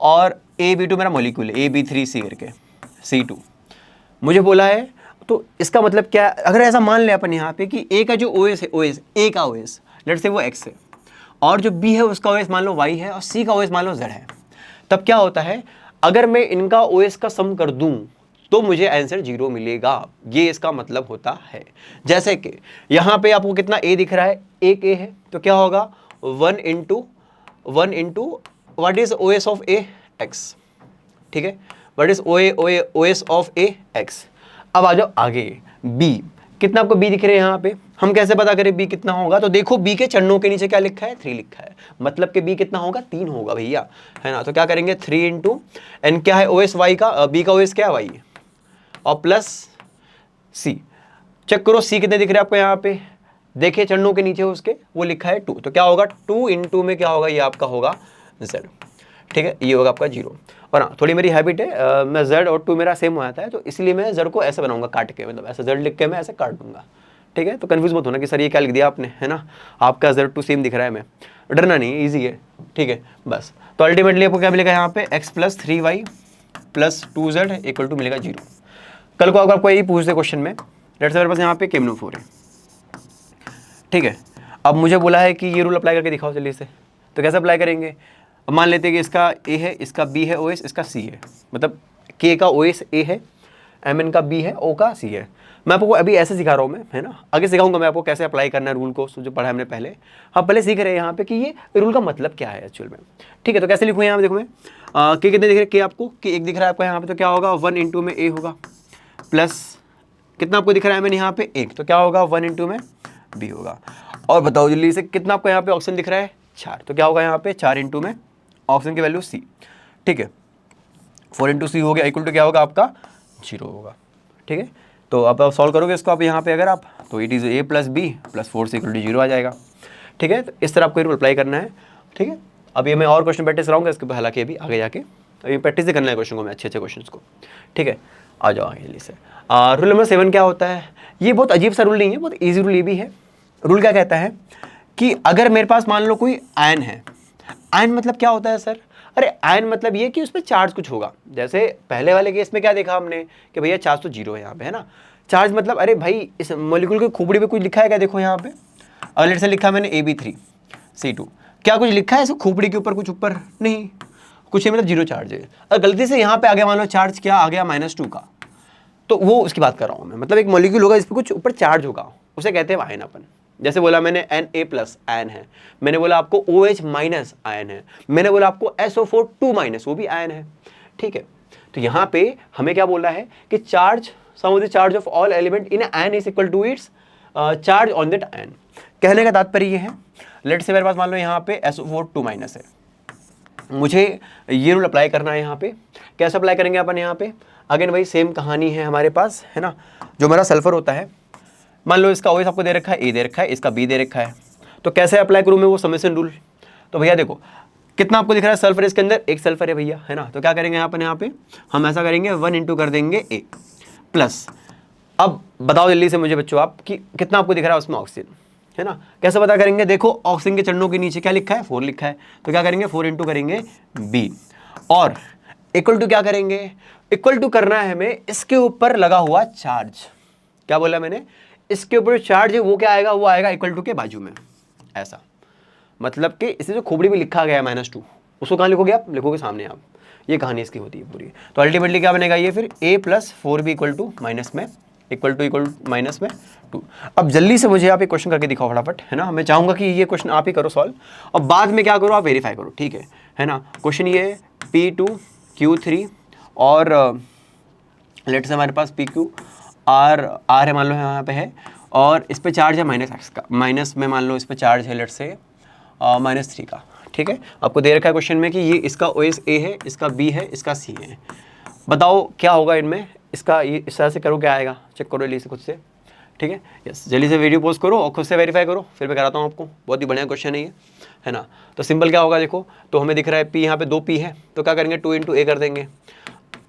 और AB2 मेरा मॉलिक्यूल है, AB3C करके C2 मुझे बोला है, तो इसका मतलब क्या है, अगर ऐसा मान ले अपन यहाँ पे कि A का जो OS है, OS A का OS लेट से वो X है, और जो B है उसका OS मान लो Y है, और C का OS मान लो Z है, तब क्या होता है, अगर मैं इनका OS का सम कर दूं तो मुझे आंसर 0 मिलेगा, ये इसका मतलब होता है। जैसे कि यहाँ पे आपको कितना A दिख रहा है, एक A है, तो क्या होगा 1 into what is OS of A, X, ठीक है, what is OS of A, X। अब आ जाओ आगे, B, कितना आपको B दिख रहे हैं यहाँ पे, हम कैसे पता करें B कितना होगा, तो देखो B के चरणों के नीचे क्या लिखा है, 3 लिखा है, मतलब कि B कितना होगा, 3 होगा भैया, है ना। तो क्या करेंगे 3 इंटू एन क्या है OS Y का, B का OS क्या है Y, और प्लस C, चेक करो C कितने दिख रहे हैं आपको यहाँ पे, देखिए चरणों के नीचे उसके वो लिखा है 2, तो क्या होगा 2 इंटू में क्या होगा, ये आपका होगा Z, ठीक है, ये होगा आपका 0। और हाँ थोड़ी मेरी हैबिट है, मैं Z और 2 मेरा सेम हो जाता है, तो इसलिए मैं Z को ऐसे बनाऊंगा काट के, मतलब ऐसे Z लिख के मैं ऐसे काट दूंगा, ठीक है। तो कंफ्यूज मत होना कि सर ये क्या लिख दिया आपने, है ना, आपका Z2 सेम दिख रहा है, मैं डरना नहीं, ईजी है, ठीक है बस। तो अल्टीमेटली आपको क्या मिलेगा यहाँ पे, x + 3y + 2z = मिलेगा 0। कल को अगर आपको यही पूछ दे क्वेश्चन में लेट्स से मेरे पास यहाँ पे KMnO4 है, ठीक है। अब मुझे बोला है कि ये रूल अप्लाई करके दिखाओ जल्दी से, तो कैसे अप्लाई करेंगे। अब मान लेते हैं कि इसका A है, इसका B है OS, इसका C है, मतलब K का OS A है, MN का B है, O का C है। मैं आपको अभी ऐसे सिखा रहा हूँ मैं, है ना, आगे सिखाऊंगा मैं आपको कैसे अप्लाई करना है रूल को, जो पढ़ा है हमने पहले। हाँ पहले सीख रहे हैं यहाँ पे कि ये रूल का मतलब क्या है एक्चुअल में, ठीक है। तो कैसे लिखूँ यहाँ पे देखो मैं, K कितने दिख रहे हैं, K आपको K 1 दिख रहा है आपका यहाँ पे, तो क्या होगा 1 इंटू में A होगा, प्लस कितना आपको दिख रहा है मैंने यहाँ पे 1, तो क्या होगा 1 इंटू में B होगा। और बताओ जल्दी से कितना आपको यहाँ पे ऑप्शन दिख रहा है 4, तो क्या होगा यहाँ पे 4 इंटू में ऑप्शन की वैल्यू C, ठीक है। 4 इंटू C हो गया, इक्वल टू क्या होगा आपका 0 होगा, ठीक है। तो अब आप सॉल्व करोगे इसको आप यहाँ पे अगर आप, तो it is A plus B plus 4 से इक्वल टू 0 आ जाएगा, ठीक है। तो इस तरह आपको ये रूल अप्लाई करना है, ठीक है। अब ये मैं और क्वेश्चन प्रैक्टिस कराऊंगा इसके बाद, हालांकि अभी आगे जाके ये प्रैक्टिस ही करना है क्वेश्चन को, मैं अच्छे क्वेश्चन को, ठीक है। आ जाओ आगे जल्दी से। रूल नंबर 7 क्या होता है, ये बहुत अजीब सा रूल नहीं है, बहुत ईजी रूल ये भी है। रूल क्या कहता है कि अगर मेरे पास मान लो कोई आयन है, आयन मतलब क्या होता है सर, अरे आयन मतलब ये कि उसमें चार्ज कुछ होगा। जैसे पहले वाले केस में क्या देखा हमने कि भैया चार्ज तो 0 है यहाँ पे, है ना। चार्ज मतलब अरे भाई इस मॉलिक्यूल की खोपड़ी पे कुछ लिखा है क्या, देखो यहाँ पे, और लेट से लिखा मैंने AB3C2, क्या कुछ लिखा है इसको खोपड़ी के ऊपर, कुछ ऊपर नहीं, कुछ है, मतलब 0 चार्ज है। और गलती से यहाँ पे आ गया मान लो चार्ज क्या आ गया -2 का, तो वो उसकी बात कर रहा हूँ मैं, मतलब एक मॉलिक्यूल होगा इस पर कुछ ऊपर चार्ज होगा, उसे कहते हैं आयन अपन। जैसे बोला मैंने Na+ आयन है, मैंने बोला आपको OH- आयन है, मैंने बोला आपको SO4 2- वो भी आयन है, ठीक है। तो यहाँ पे हमें क्या बोला है कि charge, sum of the charge of all element in ion is equal to its charge on that ion. कहने का तात्पर्य ये है, लेट से मेरे पास मान लो यहाँ पे SO4 2- है, मुझे ये रूल अप्लाई करना है यहाँ पे। कैसे अप्लाई करेंगे अपन यहाँ पे, अगेन वही सेम कहानी है हमारे पास, है ना। जो मेरा सल्फर होता है, मान लो इसका OS आपको दे रखा है, A दे रखा है, इसका B दे रखा है, तो कैसे अप्लाई करूँ मैं वो समेशन रूल। तो भैया देखो कितना आपको दिख रहा है सल्फर, इसके अंदर एक सल्फर है भैया, है ना। तो क्या करेंगे यहाँ पे हम ऐसा करेंगे 1 इंटू कर देंगे A प्लस, अब बताओ जल्दी से मुझे बच्चों आप कि कितना आपको दिख रहा है उसमें ऑक्सीजन, है ना। कैसे पता करेंगे, देखो ऑक्सीजन के चरणों के नीचे क्या लिखा है 4 लिखा है, तो क्या करेंगे 4 इंटू करेंगे B, और इक्वल टू क्या करेंगे, इक्वल टू करना है हमें इसके ऊपर लगा हुआ चार्ज। क्या बोला मैंने, इसके ऊपर चार्ज है वो क्या आएगा, वो आएगा इक्वल टू के बाजू में, ऐसा मतलब कि इसे जो खोपड़ी में लिखा गया है -2, उसको कहाँ लिखोगे आप, लिखोगे सामने आप, ये कहानी इसकी होती है पूरी। तो अल्टीमेटली क्या बनेगा ये फिर A + 4B इक्वल टू -2। अब जल्दी से मुझे आप एक क्वेश्चन करके दिखाओ फटाफट, है ना। मैं चाहूंगा कि ये क्वेश्चन आप ही करो सॉल्व, और बाद में क्या करो आप वेरीफाई करो, ठीक है ना। क्वेश्चन ये P2Q3 और लेट से हमारे पास PQR है मान लो यहाँ पे है, और इस पे चार्ज है -x का, माइनस में मान लो इस पे चार्ज है लेट से -3 का, ठीक है। आपको दे रखा है क्वेश्चन में कि ये इसका OS A है, इसका B है, इसका C है, बताओ क्या होगा इनमें, इसका ये इस तरह से करो क्या आएगा, चेक करो जल्दी से खुद से, ठीक है। यस जल्दी से वीडियो पोस्ट करो और खुद से वेरीफाई करो, फिर मैं कराता हूँ आपको, बहुत ही बढ़िया क्वेश्चन है ये, है ना। तो सिंपल क्या होगा देखो, तो हमें दिख रहा है P, यहाँ पे 2 P है, तो क्या करेंगे 2 इंटू A कर देंगे,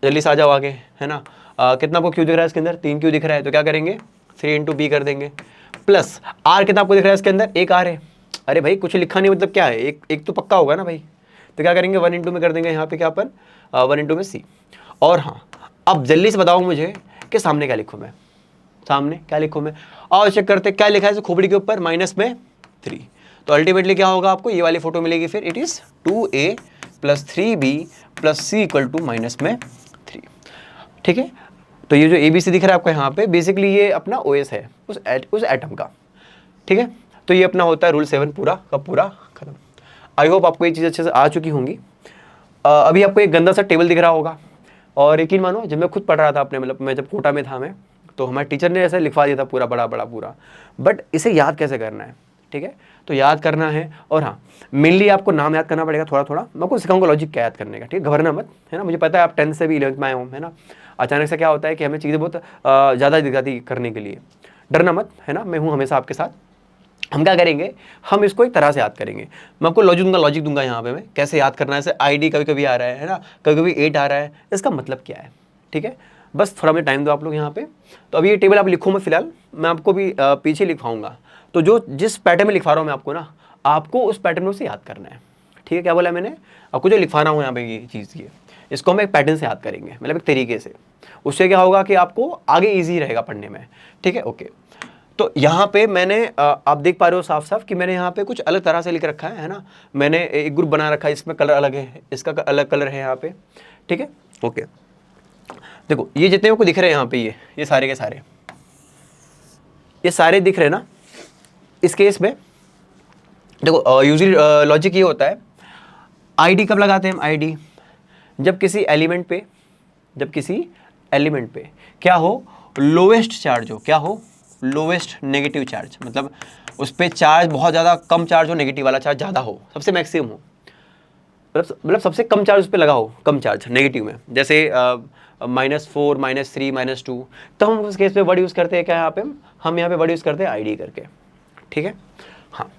जल्दी से आ जाओ आगे, है ना। कितना आपको Q दिख रहा है इसके अंदर, 3 Q दिख रहा है, तो क्या करेंगे 3 इंटू B कर देंगे, प्लस R कितना आपको दिख रहा है इसके अंदर, 1 R है। अरे भाई कुछ लिखा नहीं मतलब क्या है, एक तो पक्का होगा ना भाई, तो क्या करेंगे 1 इंटू में कर देंगे यहाँ पे क्या अपन 1 इंटू में C। और हाँ अब जल्दी से बताओ मुझे कि सामने क्या लिखूँ मैं, सामने क्या लिखूँ मैं, और चेक करते क्या लिखा है खोपड़ी के ऊपर -3। तो अल्टीमेटली क्या होगा आपको ये वाली फोटो मिलेगी फिर, it is 2A + 3B + C equal to -3, ठीक है। तो ये जो ABC दिख रहा है आपको यहाँ पे, बेसिकली ये अपना OS है उस एटम का, ठीक है। तो ये अपना होता है रूल 7 पूरा का पूरा खत्म। आई होप आपको ये चीज़ अच्छे से आ चुकी होंगी। अभी आपको एक गंदा सा टेबल दिख रहा होगा, और यकीन मानो जब मैं खुद पढ़ रहा था अपने, मतलब मैं जब कोटा में था मैं, तो हमारे टीचर ने ऐसे लिखवा दिया था पूरा बड़ा पूरा, बट इसे याद कैसे करना है, ठीक है। तो याद करना है, और हाँ मेनली आपको नाम याद करना पड़ेगा थोड़ा थोड़ा, मैं आपको सिखाऊंगा लॉजिक क्या याद करने का, ठीक है। घबराना मत, है ना। मुझे पता है आप 10th से भी 11th में आए हो, है ना। अचानक से क्या होता है कि हमें चीज़ें बहुत ज़्यादा दिखाती करने के लिए, डरना मत, है ना। मैं हूँ हमेशा आपके साथ। हम क्या करेंगे, हम इसको एक तरह से याद करेंगे, मैं आपको लॉजिक दूंगा यहाँ पे मैं कैसे याद करना है। जैसे ID कभी कभी आ रहा है ना, कभी कभी 8 आ रहा है, इसका मतलब क्या है, ठीक है। बस थोड़ा मुझे टाइम दो आप लोग यहाँ पे। तो अभी ये टेबल आप लिखो, मैं फिलहाल मैं आपको भी पीछे लिखवाऊंगा, तो जो जिस पैटर्न में लिखवा रहा हूँ मैं आपको ना, आपको उस पैटर्न में से याद करना है, ठीक है। क्या बोला मैंने आपको, जो लिखवा रहा हूँ यहाँ पे ये चीज़, ये इसको हम एक पैटर्न से याद करेंगे, मतलब एक तरीके से। उससे क्या होगा कि आपको आगे ईजी रहेगा पढ़ने में, ठीक है। ओके, तो यहाँ पे मैंने आप देख पा रहे हो साफ साफ कि मैंने यहाँ पे कुछ अलग तरह से लिख रखा है ना। मैंने एक ग्रुप बना रखा है, इसमें कलर अलग है, इसका अलग कलर है यहाँ पे, ठीक है। ओके, देखो ये जितने को दिख रहे हैं यहाँ पे, ये सारे के सारे, ये सारे दिख रहे हैं ना। इस केस में देखो यूजुअली लॉजिक ये होता है, आईडी कब लगाते हैं हम? आईडी जब किसी एलिमेंट पे क्या हो, लोवेस्ट चार्ज हो, क्या हो, लोवेस्ट नेगेटिव चार्ज, मतलब उस पर चार्ज बहुत ज़्यादा कम चार्ज हो, नेगेटिव वाला चार्ज ज़्यादा हो, सबसे मैक्सिमम हो, मतलब सबसे कम चार्ज उस पर लगा हो, कम चार्ज नेगेटिव में, जैसे -4, -3, -2, तो हम उस केस में वर्ड यूज़ करते हैं क्या यहाँ पे, हम यहाँ पे वर्ड यूज़ करते हैं आईडी करके, ठीक है। हाँ,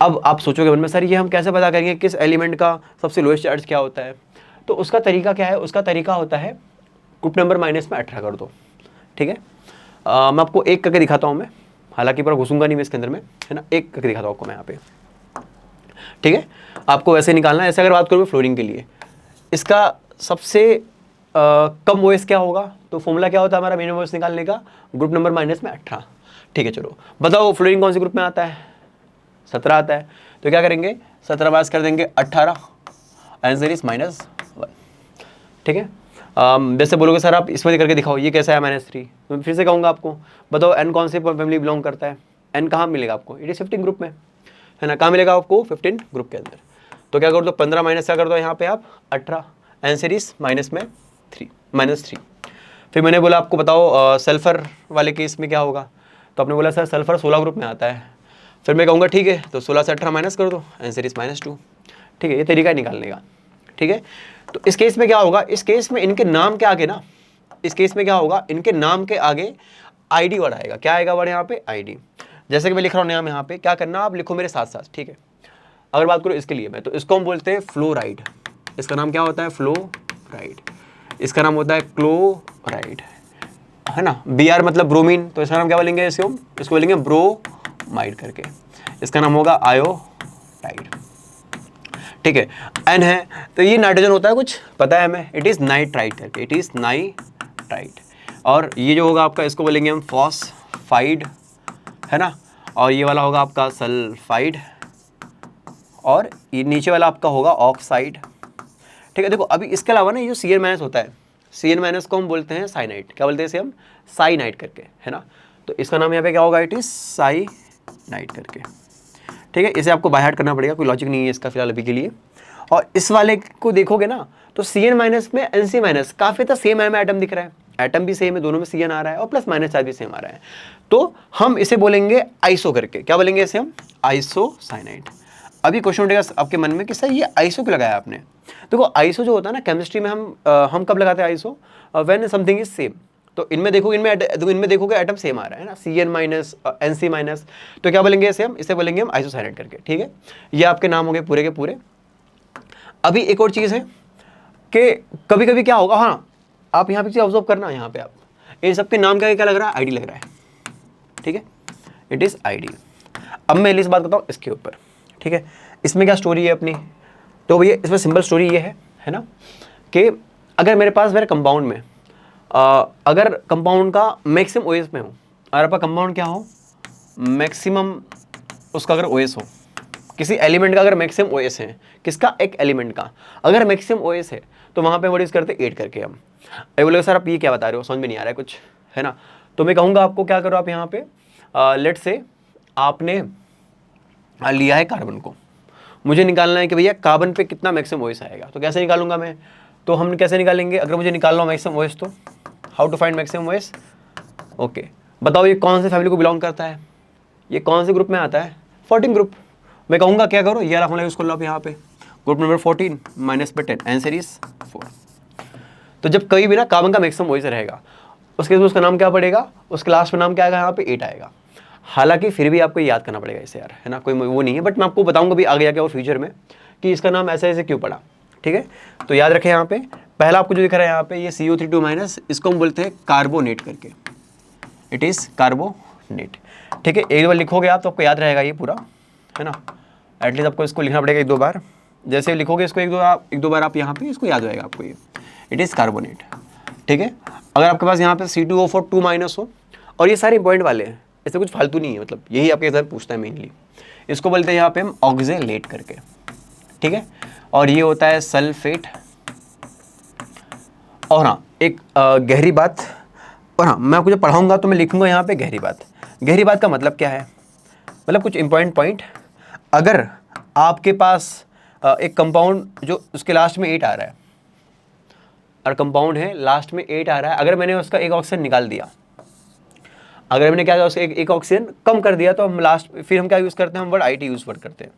अब आप सोचोगे मन में सर ये हम कैसे पता करेंगे किस एलिमेंट का सबसे लोएस्ट चार्ज क्या होता है? तो उसका तरीका क्या है? उसका तरीका होता है ग्रुप नंबर -18 कर दो, ठीक है। मैं आपको एक करके दिखाता हूँ मैं, हालांकि पूरा घुसूंगा नहीं मैं इसके अंदर में, है ना। एक करके दिखाता हूँ आपको मैं यहाँ पे, ठीक है। आपको वैसे निकालना है। ऐसे अगर बात करूँ फ्लोरीन के लिए, इसका सबसे कम वॉइस क्या होगा? तो फॉर्मूला क्या होता है हमारा मिनिमम वॉइस निकालने का? ग्रुप नंबर -18, ठीक है। चलो बताओ फ्लोरीन कौन से ग्रुप में आता है? 17 आता है। तो क्या करेंगे, 17 माइनस कर देंगे 18, आंसर इज -1, ठीक है। जैसे बोलोगे सर आप इसमें करके दिखाओ ये कैसा है -3, तो मैं फिर से कहूँगा आपको, बताओ n कौन से फैमिली बिलोंग करता है? n कहाँ मिलेगा आपको? इट इज 15 ग्रुप में, है ना। कहाँ मिलेगा आपको? 15 ग्रुप के अंदर। तो क्या कर दो, 15 माइनस क्या कर दो यहाँ पे आप 18, आंसर इज -3। फिर मैंने बोला आपको बताओ सल्फर वाले केस में क्या होगा? तो आपने बोला सर सल्फर 16 ग्रुप में आता है। फिर मैं कहूँगा ठीक है, तो 16 से 18 माइनस कर दो, आंसर इज -2, ठीक है। ये तरीका है निकालने का, ठीक है। तो इस केस में क्या होगा, इस केस में इनके नाम के आगे ना, इस केस में क्या होगा, इनके नाम के आगे आईडी वर्ड आएगा। क्या आएगा वर्ड यहाँ पे? आईडी। जैसे कि मैं लिख रहा हूँ नाम यहाँ पे, क्या करना आप लिखो मेरे साथ साथ, ठीक है। अगर बात करूँ इसके लिए मैं, तो इसको हम बोलते हैं फ्लोराइड। इसका नाम क्या होता है? फ्लोराइड। इसका नाम होता है क्लोराइड, है ना। Br मतलब ब्रोमीन, तो इसका नाम क्या बोलेंगे? इसको बोलेंगे ब्रोमाइड करके। इसका नाम होगा आयोडाइड, ठीक है। N है तो ये नाइट्रोजन होता है, कुछ पता है हमें, इट इज नाइट्राइट करके, इट इज नाइट्राइट। और ये जो होगा आपका, इसको बोलेंगे हम फॉस्फाइड, है ना। और ये वाला होगा आपका सल्फाइड, और ये नीचे वाला आपका होगा ऑक्साइड, ठीक है। देखो अभी इसके अलावा ना ये जो Cn- होता है, Cn- को हम बोलते हैं साइनाइड। क्या बोलते हैं इसे हम? साइनाइड करके, है ना। तो इसका नाम यहाँ पे क्या होगा? इट इज साइनाइड करके, ठीक है। इसे आपको बाय हार्ट करना पड़ेगा, कोई लॉजिक नहीं है इसका फिलहाल अभी के लिए। और इस वाले को देखोगे ना, तो Cn- में Nc- काफ़ी तो सेम है, एटम दिख रहा है, एटम भी सेम है, दोनों में Cn आ रहा है और प्लस माइनस चार्ज भी सेम आ रहा है। तो हम इसे बोलेंगे आइसो करके। क्या बोलेंगे इसे हम? आइसोसाइनाइड। अभी क्वेश्चन उठेगा आपके मन में कि सर ये आइसो क्यों लगाया आपने? देखो आइसो जो होता है ना केमिस्ट्री में, हम कब लगाते हैं iso? When something is same. तो इनमें देखोगे, इनमें देखोगे एटम सेम आ रहा है ना, Cn- Nc-, तो क्या बोलेंगे इसे हम? इसे बोलेंगे हम आइसोसाइनाइड करके, ठीक है। ये आपके नाम हो गए पूरे के पूरे। अभी एक और चीज़ है कि कभी कभी क्या होगा, हाँ आप यहाँ पे चीज़ ऑब्जर्व करना, यहाँ पे आप इन सबके नाम क्या लग रहा है? आईडी लग रहा है, ठीक है। It is ID. अब मैं लिस्ट बात करता हूँ इसके ऊपर, ठीक है। इसमें क्या स्टोरी है अपनी? तो भैया इसमें सिंपल स्टोरी ये है ना, कि अगर मेरे पास मेरे कंपाउंड में अगर कंपाउंड का मैक्सिमम ओएस में हो, अगर आपका कंपाउंड क्या हो? मैक्सिमम उसका अगर ओएस हो, किसी एलिमेंट का अगर मैक्सिमम ओएस है, किसका? एक एलिमेंट का अगर मैक्सिमम ओएस है, तो वहाँ पे वर्ड यूज़ करते 8 करके हम। अरे बोले सर आप ये क्या बता रहे हो, समझ में नहीं आ रहा है कुछ, है ना। तो मैं कहूँगा आपको क्या करो आप यहाँ पे, लेट से आपने लिया है कार्बन को, मुझे निकालना है कि भैया कार्बन पे कितना मैक्सिमम ओएस आएगा। तो कैसे निकालूंगा मैं? तो हम कैसे निकालेंगे अगर मुझे निकालना हो मैक्सिमम ओएस? तो how to find maximum OS? Okay, बताओ ये कौन से फैमिली को बिलोंग करता है? ये कौन से ग्रुप में आता है? 14 ग्रुप। मैं कहूँगा क्या करो, ये वाला यूज़ कर लो आप यहाँ पे, ग्रुप नंबर 14 -10, आंसर इज 4। तो जब कहीं भी ना कार्बन का मैक्सिमम ओएस रहेगा, उसके बाद उसका नाम क्या पड़ेगा? उसके लास्ट में नाम क्या आएगा? यहाँ पे 8 आएगा। हालांकि फिर भी आपको याद करना पड़ेगा इसे यार, है ना, कोई वो नहीं है, बट मैं आपको बताऊंगा भी आगे जाके और फ्यूचर में कि इसका नाम ऐसे ऐसे क्यों पड़ा, ठीक है। तो याद रखें यहाँ पे पहला आपको जो दिख रहा है यहाँ पे, ये CO3₂-, इसको हम बोलते हैं कार्बोनेट करके, इट इज़ कार्बोनेट, ठीक है। एक बार लिखोगे आप तो आपको याद रहेगा ये पूरा, है ना। एटलीस्ट आपको इसको लिखना पड़ेगा 1-2 बार। जैसे लिखोगे इसको एक दो बार आप यहाँ पे, इसको याद रहेगा आपको ये। It is carbonate. ठीक है, अगर आपके पास यहाँ पे C2O4 2- हो, और ये सारे इंपॉर्टेंट वाले हैं, ऐसे कुछ फालतू नहीं है, मतलब यही आपके एग्जाम पूछता है मेनली। इसको बोलते हैं यहाँ पे हम ऑक्जेलेट करके। ठीक है, और ये होता है सल्फेट। और हाँ, एक गहरी बात, और हाँ मैं आपको जब पढ़ाऊंगा तो मैं लिखूंगा यहाँ पे गहरी बात। गहरी बात का मतलब क्या है, मतलब कुछ इंपॉर्टेंट पॉइंट। अगर आपके पास एक कंपाउंड जो उसके लास्ट में 8 आ रहा है, और कंपाउंड है लास्ट में 8 आ रहा है, अगर मैंने उसका एक ऑक्सीजन निकाल दिया, अगर मैंने क्या किया उसका एक ऑक्सीजन कम कर दिया, तो हम लास्ट फिर हम क्या यूज़ करते हैं, हम वर्ड IT यूज़ करते हैं,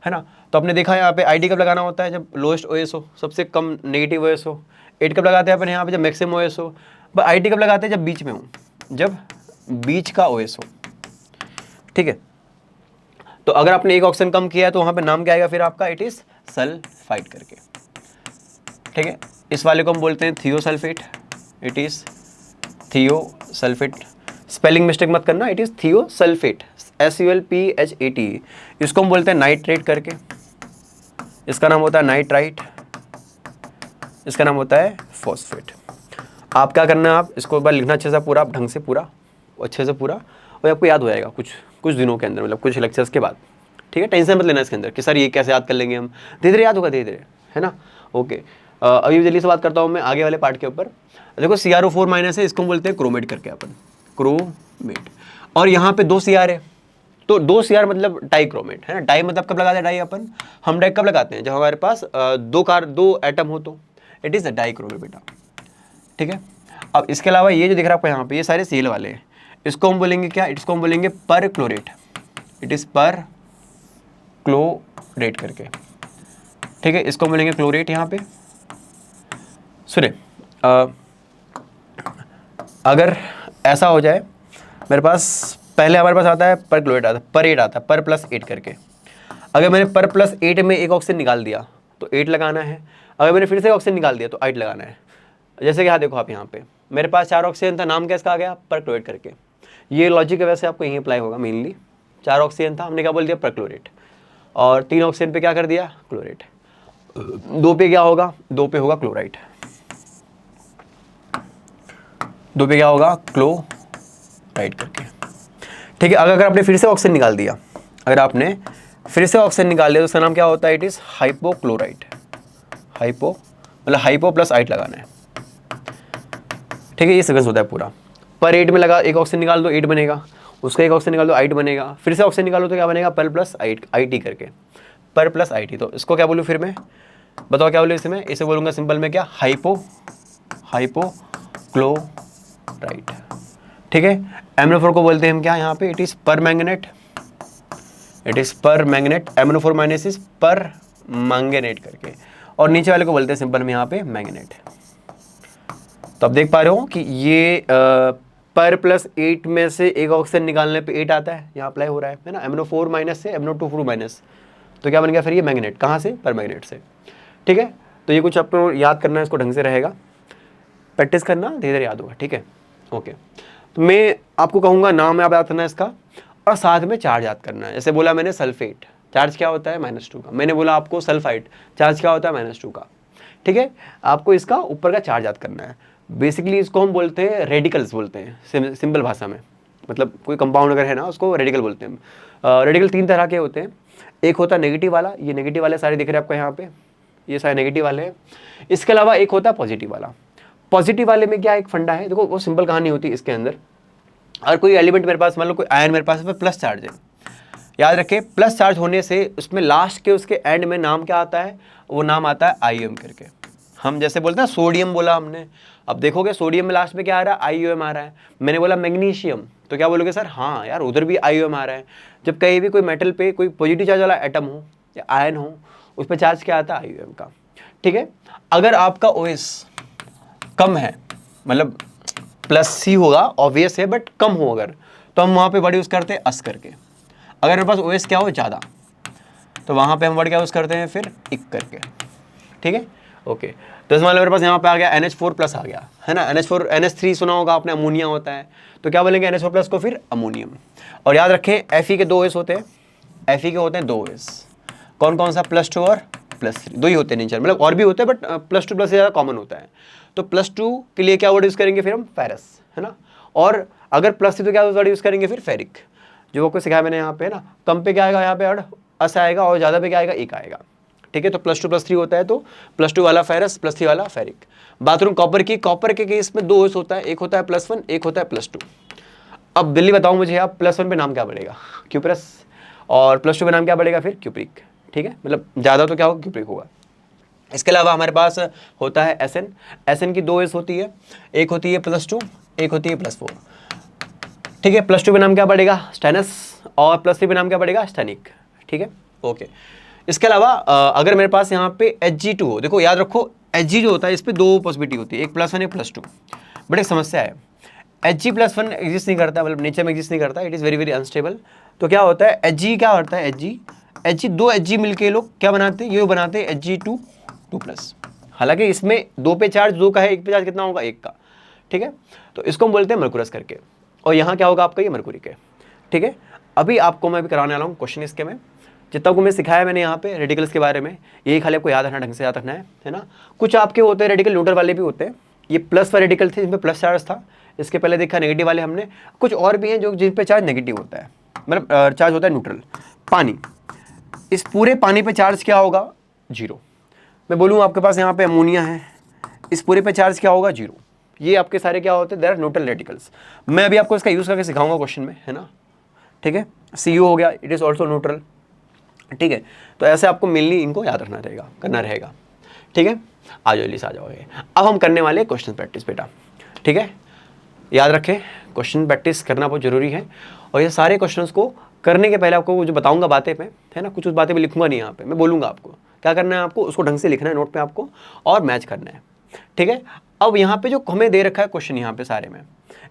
है ना। तो आपने देखा यहाँ पे IT कब लगाना होता है, जब लोएस्ट OS हो, सबसे कम नेगेटिव OS हो। 8 कब लगाते हैं अपन यहाँ पे, जब मैक्सिमम OS हो। बट IT कब लगाते हैं, जब बीच में हो, जब बीच का OS हो। ठीक है, तो अगर आपने एक ऑक्सीजन कम किया है तो वहाँ पे नाम क्या आएगा फिर आपका, इट इज़ सल्फाइड करके। ठीक है, इस वाले को हम बोलते हैं thiosulphate, it is thiosulphate. Spelling mistake मत करना, इट इज़ थियोसल्फेट, SULPHAT। इसको हम बोलते हैं नाइट्रेट करके, इसका नाम होता है नाइट्राइट, इसका नाम होता है फॉस्फेट। आप क्या करना है, आप इसको एक बार लिखना अच्छे से पूरा, आप ढंग से पूरा, अच्छे से पूरा, और आपको याद हो जाएगा कुछ दिनों के अंदर, मतलब कुछ लेक्चर्स के बाद। ठीक है, टेंशन मत लेना इसके अंदर कि सर ये कैसे याद कर लेंगे हम, धीरे धीरे याद होगा, धीरे धीरे, है ना। ओके, अभी जल्दी से बात करता हूँ मैं आगे वाले पार्ट के ऊपर। देखो CrO4- है, इसको हम बोलते हैं क्रोमेट करके, अपन क्रोमेट। और यहाँ पे 2 Cr है, तो 2 Cr मतलब डाइक्रोमेट, है ना। डाई मतलब कब लगाते हैं, डाई अपन हम डाई कब लगाते हैं, जब हमारे पास 2 एटम हो, तो इट इज़ अ डाइक्रोमेट बेटा। ठीक है, अब इसके अलावा ये जो दिख रहा है आपको यहाँ पे, ये सारे सेल वाले हैं, इसको हम बोलेंगे क्या, इसको हम बोलेंगे पर क्लोरेट, इट इज़ पर क्लोरेट करके। ठीक है, इसको हम बोलेंगे क्लोरेट यहाँ पे। सुने, अगर ऐसा हो जाए, मेरे पास पहले हमारे पास आता है पर क्लोरेट, आता है पर 8, आता है पर +8 करके। अगर मैंने पर +8 में एक ऑक्सीजन निकाल दिया तो 8 लगाना है, अगर मैंने फिर से ऑक्सीजन निकाल दिया तो 8 लगाना है। जैसे कि यहाँ देखो आप, यहाँ पे मेरे पास 4 ऑक्सीजन था, नाम क्या इसका आ गया, पर क्लोरेट करके। ये लॉजिक है, वैसे आपको यहीं अप्लाई होगा मेनली। 4 ऑक्सीजन था, हमने क्या बोल दिया, पर क्लोरेट, और 3 ऑक्सीजन पे क्या कर दिया, क्लोरेट। 2 पे क्या होगा, 2 पे होगा क्लोराइड, 2 पे क्या होगा, क्लोराइड करके। ठीक है, अगर आपने फिर से ऑक्सीजन निकाल दिया, अगर आपने फिर से ऑक्सीजन निकाल लिया तो उसका नाम क्या होता है, इट इज़ हाइपोक्लोराइड। हाइपो मतलब हाइपो प्लस आइट लगाना है। ठीक है, ये सीक्वेंस होता है पूरा। पर 8 में लगा, एक ऑक्सीजन निकाल दो 8 बनेगा, उसका एक ऑक्सीजन निकाल दो 8 बनेगा, फिर से ऑक्सीजन निकालो तो क्या बनेगा, पर प्लस IT करके, पर प्लस IT। तो इसको क्या बोलूँ फिर मैं, बताओ क्या बोलूँ इसमें, इसे बोलूँगा सिंपल में क्या, हाइपोक्लोराइड। ठीक है, MnO4 को बोलते हैं हम क्या यहाँ पे, इट इज़ पर मैंगनेट, इट इज़ पर मैंगनेट। MnO4- इज पर मैंगनेट करके, और नीचे वाले को बोलते हैं सिंपल में यहाँ पे मैंगनेट। तो आप देख पा रहे हो कि ये पर +8 में से एक ऑक्सीजन निकालने पे 8 आता है, यहाँ अप्लाई हो रहा है ना। MnO4- से MnO2- तो क्या बन गया फिर ये मैग्नेट, कहाँ से, पर मैग्नेट से। ठीक है, तो ये कुछ आपको याद करना है, इसको ढंग से रहेगा, प्रैक्टिस करना, धीरे धीरे याद होगा। ठीक है, ओके। तो मैं आपको कहूँगा नाम याद करना है इसका, और साथ में चार्ज याद करना है। जैसे बोला मैंने सल्फेट, चार्ज क्या होता है, -2 का। मैंने बोला आपको सल्फाइड, चार्ज क्या होता है, -2 का। ठीक है, आपको इसका ऊपर का चार्ज याद करना है। बेसिकली इसको हम बोलते हैं रेडिकल्स, बोलते हैं सिंपल भाषा में, मतलब कोई कंपाउंड अगर है ना उसको रेडिकल बोलते हैं। रेडिकल 3 तरह के होते हैं, एक होता है नेगेटिव वाला, ये नेगेटिव वाले सारे दिख रहे हैं आपको यहाँ पे, ये सारे नेगेटिव वाले हैं। इसके अलावा एक होता है पॉजिटिव वाला। पॉजिटिव वाले में क्या एक फंडा है, देखो वो सिंपल कहानी होती है इसके अंदर। और कोई एलिमेंट मेरे पास, मान लो कोई आयन मेरे पास प्लस चार्ज है, याद रखें प्लस चार्ज होने से उसमें लास्ट के उसके एंड में नाम क्या आता है, वो नाम आता है IUM करके। हम जैसे बोलते हैं सोडियम बोला हमने, अब देखोगे सोडियम में लास्ट में क्या आ रहा है, IUM आ रहा है। मैंने बोला मैग्नीशियम, तो क्या बोलोगे सर, हाँ यार उधर भी IUM आ रहा है। जब कहीं भी कोई मेटल पे कोई पॉजिटिव चार्ज वाला एटम हो या आयन हो, उस पर चार्ज क्या आता है, IUM का। ठीक है, अगर आपका OS कम है, मतलब +C होगा, ऑब्वियस है, बट कम हो अगर, तो हम वहाँ पे वर्ड यूज़ करते हैं अस करके। अगर मेरे पास OS क्या हो ज़्यादा, तो वहाँ पे हम वर्ड क्या यूज़ करते हैं फिर इक करके। ठीक है, ओके। तो मान लो मेरे पास यहाँ पे आ गया NH4+ आ गया, है ना। NH3 सुना होगा आपने, अमोनिया होता है, तो क्या बोलेंगे NH4+ को फिर अमोनियम। और याद रखें Fe के 2 OS होते हैं, Fe के होते हैं 2 OS, कौन कौन सा, +2 और +3 दो ही होते हैं नेचर, मतलब और भी होते हैं बट +2 से ज़्यादा कॉमन होता है। तो +2 के लिए क्या वर्ड यूज़ करेंगे फिर हम, फेरस, है ना। और अगर +3 तो क्या वर्ड यूज़ करेंगे फिर, फेरिक, जो आपको सिखाया मैंने यहाँ पे, है ना। कम पे क्या आएगा यहाँ पे अस आएगा, और ज़्यादा पे क्या आएगा, एक आएगा, ठीक है। तो +2 +3 होता है, तो +2 वाला फेरस, +3 वाला फेरिक। बात करूँ कॉपर की, कॉपर के केस में दो ओस होता है, एक होता है +1, एक होता है +2। अब जल्दी बताओ मुझे आप, +1 पे नाम क्या पड़ेगा, क्यूप्रस, और +2 पे नाम क्या पड़ेगा फिर, क्यूप्रिक, ठीक है। मतलब ज़्यादा तो क्या होगा, क्यूप्रिक होगा। इसके अलावा हमारे पास होता है एसएन, एसएन की दो एस होती है, एक होती है +2, एक होती है +4, ठीक है। +2 पे नाम क्या पड़ेगा, स्टेनस, और +3 पे नाम क्या पड़ेगा, स्टेनिक, ठीक है, ओके। इसके अलावा अगर मेरे पास यहाँ पे Hg2 हो, देखो याद रखो Hg जो होता है इस पर दो पॉसिबिलिटी होती है, एक +1 एक +2, बट एक समस्या है, Hg+1 एग्जिस्ट नहीं करता, मतलब नेचर में एग्जिस्ट नहीं करता, it is very very unstable. तो क्या होता है, Hg क्या होता है, Hg दो Hg मिलके लोग क्या बनाते हैं, ये बनाते हैं Hg2 2+। हालांकि इसमें 2 पे चार्ज 2 का है, 1 पे चार्ज कितना होगा, 1 का, ठीक है। तो इसको हम बोलते हैं मरकुरस करके, और यहाँ क्या होगा आपका, ये मरकुरी के, ठीक है। अभी आपको मैं भी कराने वाला हूँ क्वेश्चन इसके में, जितना को मैं सिखाया मैंने यहाँ पे रेडिकल्स के बारे में, यही खाली आपको याद रखना, ढंग से याद रखना है ना। कुछ आपके होते हैं रेडिकल न्यूट्रल वाले भी होते हैं, ये प्लस वाले रेडिकल थे जिनपे प्लस चार्ज था, इसके पहले देखा नेगेटिव वाले हमने। कुछ और भी हैं जो जिन पे चार्ज नेगेटिव होता है, मतलब चार्ज होता है न्यूट्रल। पानी, इस पूरे पानी पे चार्ज क्या होगा, 0। मैं बोलूँ आपके पास यहाँ पे अमोनिया है, इस पूरे पे चार्ज क्या होगा, 0। ये आपके सारे क्या होते हैं, देयर आर न्यूट्रल रेडिकल्स। मैं अभी आपको इसका यूज़ करके सिखाऊंगा क्वेश्चन में, है ना, ठीक है। Cu हो गया, इट इज़ ऑल्सो न्यूट्रल, ठीक है। तो ऐसे आपको मेनली इनको याद रखना रहेगा, करना रहेगा, ठीक है। आ जाओ, जल्दी से आ जाओगे। अब हम करने वाले क्वेश्चन प्रैक्टिस बेटा, ठीक है। याद रखें क्वेश्चन प्रैक्टिस करना बहुत ज़रूरी है, और ये सारे क्वेश्चंस को करने के पहले आपको जो बताऊंगा बातें पे, है ना, कुछ बातें भी लिखूंगा नहीं यहाँ पे, मैं बोलूँगा आपको क्या करना है, आपको उसको ढंग से लिखना है नोट पे आपको, और मैच करना है, ठीक है। अब यहाँ पे जो हमें दे रखा है क्वेश्चन यहाँ पे सारे में,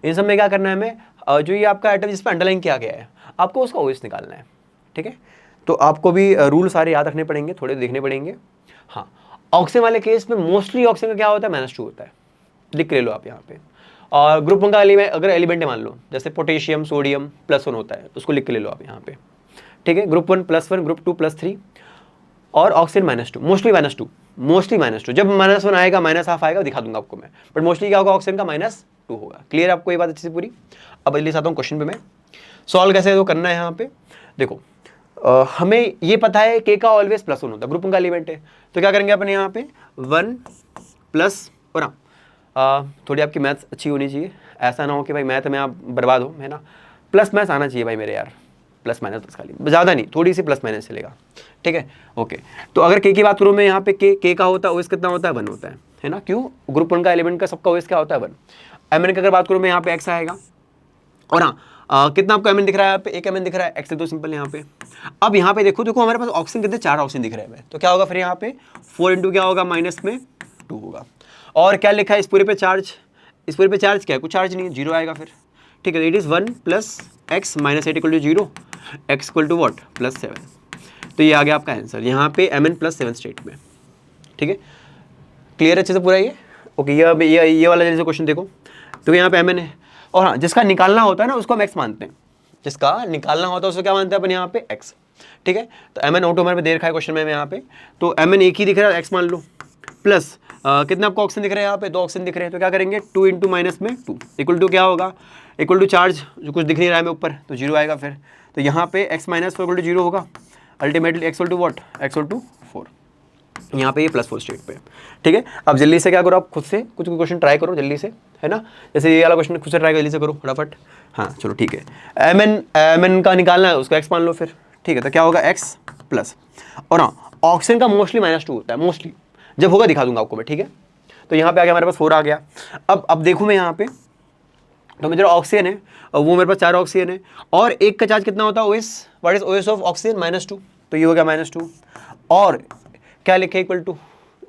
इन सब में क्या करना है हमें, जो ये आपका आइटम जिस पर अंडरलाइन किया गया है, आपको उसका ओएस निकालना है, ठीक है। तो आपको भी रूल सारे याद रखने पड़ेंगे, थोड़े देखने पड़ेंगे। हाँ, ऑक्सीजन वाले केस में मोस्टली ऑक्सीजन का क्या होता है, -2 होता है, लिख ले लो आप यहाँ पे। और ग्रुप 1 का एलिमेंट अगर एलिमेंट है मान लो, जैसे पोटेशियम सोडियम +1 होता है, उसको लिख के ले लो आप यहाँ पे, ठीक है। ग्रुप 1 +1, ग्रुप 2 +3, और ऑक्सीजन -2, मोस्टली -2। जब -1 आएगा, -½ आएगा, दिखा दूंगा आपको मैं, बट मोस्टली क्या होगा, ऑक्सीजन का -2 होगा। क्लियर आपको ये बात अच्छी से पूरी। अब जल्दी से आता हूँ क्वेश्चन पे मैं, सॉल्व कैसे तो करना है यहाँ पे। देखो हमें ये पता है के का ऑलवेज +1 होता है, ग्रुप 1 का एलिमेंट है, तो क्या करेंगे अपन यहाँ पे 1 प्लस, और थोड़ी आपकी मैथ्स अच्छी होनी चाहिए, ऐसा ना हो कि भाई मैथ में आप बर्बाद हो, है ना। प्लस मैथ्स आना चाहिए भाई मेरे यार, प्लस माइनस बस खाली, ज़्यादा नहीं, थोड़ी सी प्लस माइनस चलेगा, ठीक है, ओके। तो अगर के की बात करूँ मैं यहाँ पे, के का होता है ओएस कितना होता है, 1 होता है ना। क्यों, ग्रुप 1 का एलिमेंट का सबका ओएस क्या होता है, 1। एमएन की अगर बात करूँ मैं, यहाँ पे एक्स आएगा, और हाँ कितना आपको एमएन दिख रहा है यहाँ पे, एक एमएन दिख रहा है, एक्स तो सिंपल यहाँ पे। अब यहाँ पे देखो हमारे पास ऑक्सीजन कितने, 4 ऑक्सीजन दिख रहे हैं, तो क्या होगा फिर यहाँ पे 4 इंटू क्या होगा, -2 होगा। और क्या लिखा है इस पूरे पे चार्ज, इस पूरे पे चार्ज क्या है, कुछ चार्ज नहीं है, 0 आएगा फिर, ठीक है। It is 1 + x - 8 = 0, x = what, +7। तो ये आ गया आपका आंसर यहाँ पे Mn +7 स्टेट में, ठीक है। क्लियर अच्छे से पूरा ये, ओके। ये वाला जैसे क्वेश्चन देखो, तो यहाँ पे Mn है, और हाँ जिसका निकालना होता है ना उसको हम x मानते हैं, जिसका निकालना होता है उसको क्या मानते हैं अपन यहाँ पे, x, ठीक है। तो Mn ऑटो हमारे पे दे रखा है क्वेश्चन में यहाँ पे, तो Mn एक ही दिख रहा है, x मान लो, प्लस कितना आपको ऑक्सीजन दिख रहा है यहाँ पे, 2 ऑक्सीजन दिख रहे हैं, तो क्या करेंगे 2 × -2 इक्वल टू क्या होगा, इक्वल टू चार्ज जो कुछ दिख नहीं रहा है ऊपर, तो 0 आएगा फिर। तो यहाँ पे x - 4 = 0 होगा, अल्टीमेटली x = व्हाट, x = 4, यहाँ पे ये +4 स्टेट पे, ठीक है। अब जल्दी से क्या करो, आप खुद से कुछ क्वेश्चन ट्राई करो जल्दी से, है ना। जैसे ये वाला क्वेश्चन खुद से ट्राई जल्दी से करो फटाफट। हाँ चलो ठीक है, Mn का निकालना है, उसका x मान लो फिर, ठीक है। तो क्या होगा x प्लस, और हाँ ऑक्सीजन का मोस्टली -2 होता है, मोस्टली, जब होगा दिखा दूंगा आपको मैं, ठीक है। तो यहाँ पे आ गया हमारे पास 4 आ गया। अब देखूँ मैं यहाँ पे, तो मेरा ऑक्सीजन है, वो मेरे पास 4 ऑक्सीजन है, और एक का चार्ज कितना होता है, OS, what is OS of oxygen, -2, तो ये हो गया -2, और क्या लिखे, इक्वल टू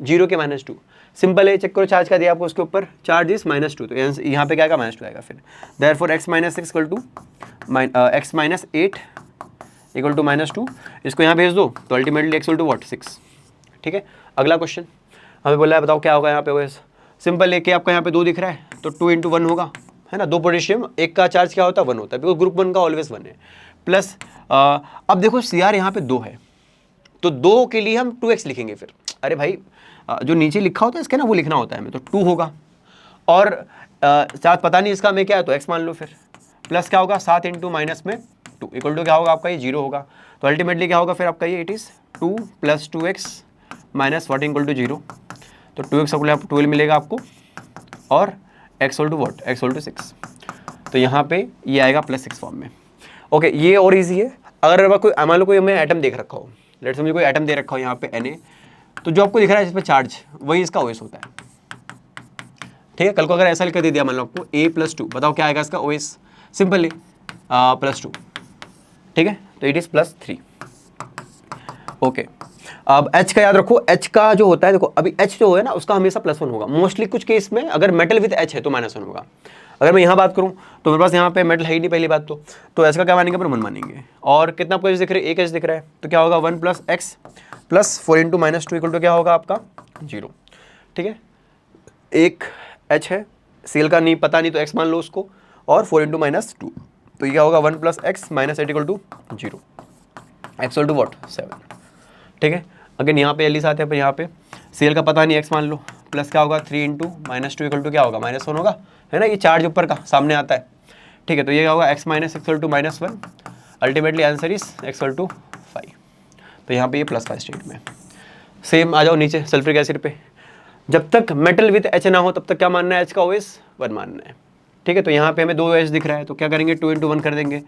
0 के -2, सिंपल है, चेक करो चार्ज का दिया आपको उसके ऊपर, चार्ज इज -2, तो यहाँ पे क्या आएगा, -2 आएगा फिर। देयरफॉर x - 6 = x - 8 = -2, इसको यहाँ भेज दो, तो अल्टीमेटली x = व्हाट, 6, ठीक है। अगला क्वेश्चन हमें बोला है, बताओ क्या होगा यहाँ पे ओएस, सिंपल है कि आपका यहाँ पे 2 दिख रहा है, तो 2 × 1 होगा, है ना। 2 पोटेशियम, एक का चार्ज क्या होता है, 1 होता है, बिकॉज ग्रुप 1 का ऑलवेज 1 है, प्लस अब देखो Cr यहाँ पे 2 है, तो 2 के लिए हम 2x लिखेंगे फिर। अरे भाई जो नीचे लिखा होता है इसके ना वो लिखना होता है हमें, तो 2 होगा। और 7 पता नहीं इसका हमें क्या है तो x मान लो फिर, प्लस क्या होगा 7 इंटू माइनस में 2 इक्वल टू क्या होगा आपका ये 0 होगा। तो अल्टीमेटली क्या होगा फिर आपका ये, it is 2 + 2x minus 14 equal to 0। तो 2x को 12 मिलेगा आपको, और x equal to what, x equal to 6। तो यहाँ पे ये आएगा +6 फॉर्म में। ओके, ये और ईजी है। अगर कोई मान लो कोई हमें एटम देख रखा हो, लेट्स समझो कोई एटम दे रखा हो यहाँ पे Na, तो जो आपको दिख रहा है जिसमें चार्ज, वही इसका OS होता है। ठीक है, कल को अगर ऐसा लिख कर दे दिया मान लो आपको A+2, बताओ क्या आएगा इसका OS, सिंपली +2। ठीक है, तो इट इज +3। ओके, अब H का याद रखो, H का जो होता है देखो, अभी H जो है ना उसका हमेशा +1 होगा मोस्टली। कुछ केस में अगर मेटल विद H है तो -1 होगा। अगर मैं यहाँ बात करूँ तो मेरे पास यहाँ पे मेटल है ही नहीं पहली बात तो H का क्या मानेंगे, पर 1 मानेंगे। और कितना आपको दिख रहा है, एक H दिख रहा है, तो क्या होगा 1 + x + 4 × -2 इक्वल टू क्या होगा आपका 0। ठीक है, एक H है, Cl का नहीं पता नहीं तो x मान लो उसको, और 4 × -2, तो ये क्या होगा 1 + x - 8 equal to 0, x equal to what 7। ठीक है, अगेन यहाँ पे जल्दी से आते हैं, यहाँ पे Cl का पता नहीं x मान लो, प्लस क्या होगा 3 × -2 इक्वल टू क्या होगा -1 होगा, है ना, ये चार्ज ऊपर का सामने आता है। ठीक है, तो ये क्या होगा x - x equal to -1, ultimately answer is x equal to 5। तो यहाँ पे ये प्लस का स्टेट में। सेम आ जाओ नीचे सल्फ्यूरिक एसिड पे, जब तक मेटल विद H ना हो तब तक क्या मानना है, H का OS 1 मानना है। ठीक है, तो यहाँ पे हमें 2 H दिख रहा है, तो क्या करेंगे 2 × 1 कर देंगे,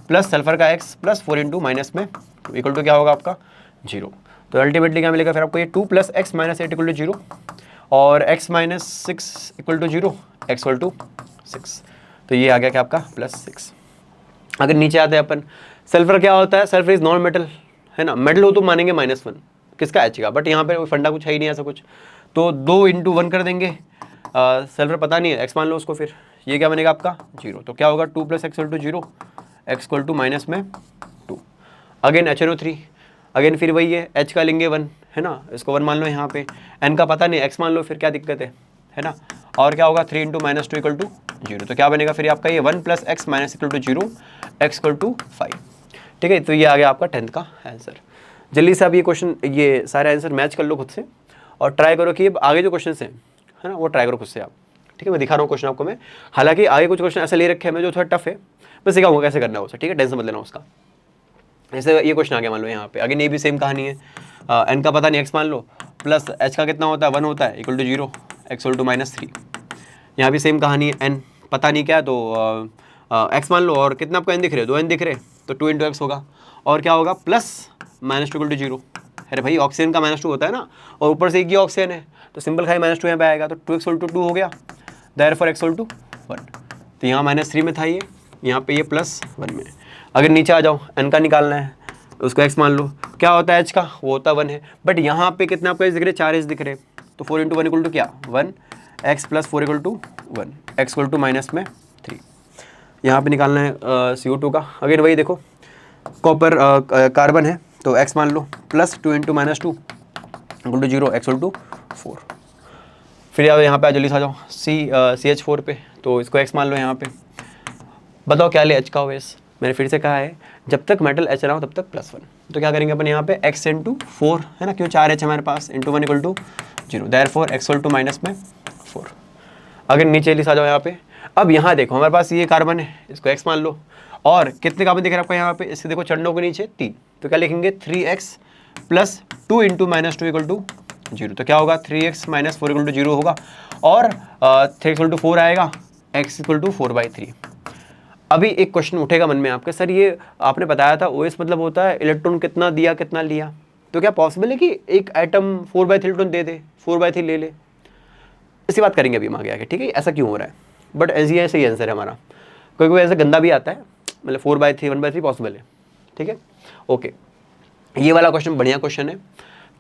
प्लस सल्फर का x प्लस 4 × -2 इक्वल टू क्या होगा आपका 0। तो अल्टीमेटली क्या मिलेगा फिर आपको, ये 2 + x - 8 इक्वल टू 0, और x - 6 equal to 0, x equal to 6। तो ये आ गया क्या आपका +6। अगर नीचे आते हैं अपन, सल्फर क्या होता है, सल्फर इज नॉन मेटल, है ना, मेटल हो तो मानेंगे -1 किसका, H का, बट यहाँ पे फंडा कुछ है ही नहीं ऐसा कुछ, तो 2 × 1 कर देंगे। सल्फर पता नहीं है, x मान लो उसको, फिर ये क्या बनेगा आपका 0। तो क्या होगा 2 + x equal to 0, x equal to -2। Again HNO3, again फिर वही है, H का लेंगे 1, है ना, इसको 1 मान लो यहाँ पे, N का पता नहीं, x मान लो, फिर क्या दिक्कत है ना, और क्या होगा 3 × -2 इक्वल टू 0। तो क्या बनेगा फिर आपका ये 1 + x - equal to 0, x equal to 5। ठीक है, तो ये आ गया आपका 10th का आंसर। जल्दी से आप ये क्वेश्चन, ये सारे आंसर मैच कर लो खुद से, और ट्राई करो कि आगे जो क्वेश्चन हैं, है ना, वो ट्राई करो खुद से आप। ठीक है, मैं दिखा रहा हूँ क्वेश्चन आपको मैं, हालांकि आगे कुछ क्वेश्चन ऐसे ले रखे हैं मैं जो थोड़ा टफ है, मैं सिखाऊंगा कैसे करना है उसे। ठीक है, टेंशन मत लेना उसका। जैसे ये क्वेश्चन आ गया मान लो यहाँ पे, अगेन ये भी सेम कहानी है, N का पता नहीं, x मान लो, प्लस H का कितना होता है 1 होता है, equal to 0, x equal to -3। यहाँ भी सेम कहानी है, N पता नहीं क्या, तो x मान लो, और कितना आपको N दिख रहे, 2 N दिख रहे, तो 2 × x होगा, और क्या होगा प्लस -2 इक्वल टू 0। अरे भाई ऑक्सीजन का -2 होता है ना, और ऊपर से एक ही ऑक्सीजन है, तो सिंपल खाई -2 यहाँ पे आएगा, तो 2x इक्वल टू 2 हो गया, देयरफॉर x इक्वल टू 1। तो यहाँ -3 में था ये, यहाँ पे ये +1 में। अगर नीचे आ जाओ, N का निकालना है, उसको x मान लो, क्या होता है H का, वो होता है 1 है, बट यहाँ पे कितना आपको दिख रहे, 4 H दिख रहे, तो 4 × 1 इक्वल टू क्या 1, x + 4 equal to 1, x equal to -3। यहाँ पे निकालना है CO2 का, अगर वही देखो कॉपर कार्बन है, तो x मान लो, plus 2 × -2 equal to 0, x equal to 4। फिर यहाँ पे आ जल्दी से आ जाओ CH4 पे, तो इसको x मान लो यहाँ पे, बताओ क्या ले H का OS। मैंने फिर से कहा है, जब तक मेटल H ना हो तब तक +1। तो क्या करेंगे अपन यहाँ पे x × 4, है ना, क्यों 4 H हमारे पास, × 1 equal to 0, therefore x equal to -4। अगर नीचे लिखा जाओ यहाँ पे, अब यहाँ देखो हमारे पास ये कार्बन है, इसको x मान लो, और कितने कार्बन दिख रहा है आपको यहाँ पे, इसके देखो चरणों के नीचे 3, तो क्या लिखेंगे 3x + 2 × -2 इक्वल टू 0। तो क्या होगा 3x - 4 इक्वल टू 0 होगा, और 3 इक्वल टू 4 आएगा, x इक्वल टू 4/3। अभी एक क्वेश्चन उठेगा मन में आपके, सर ये आपने बताया था OS मतलब होता है इलेक्ट्रॉन कितना दिया कितना लिया, तो क्या पॉसिबल है कि एक एटम 4/3 इलेक्ट्रॉन दे दे, 4/3 ले ले, इसी बात करेंगे अभी हम आगे आके। ठीक है, ऐसा क्यों हो रहा है, बट ऐसी सही आंसर है हमारा, कोई कोई ऐसा गंदा भी आता है, मतलब 4/3 1/3 पॉसिबल है। ठीक है, ओके, ये वाला क्वेश्चन बढ़िया क्वेश्चन है।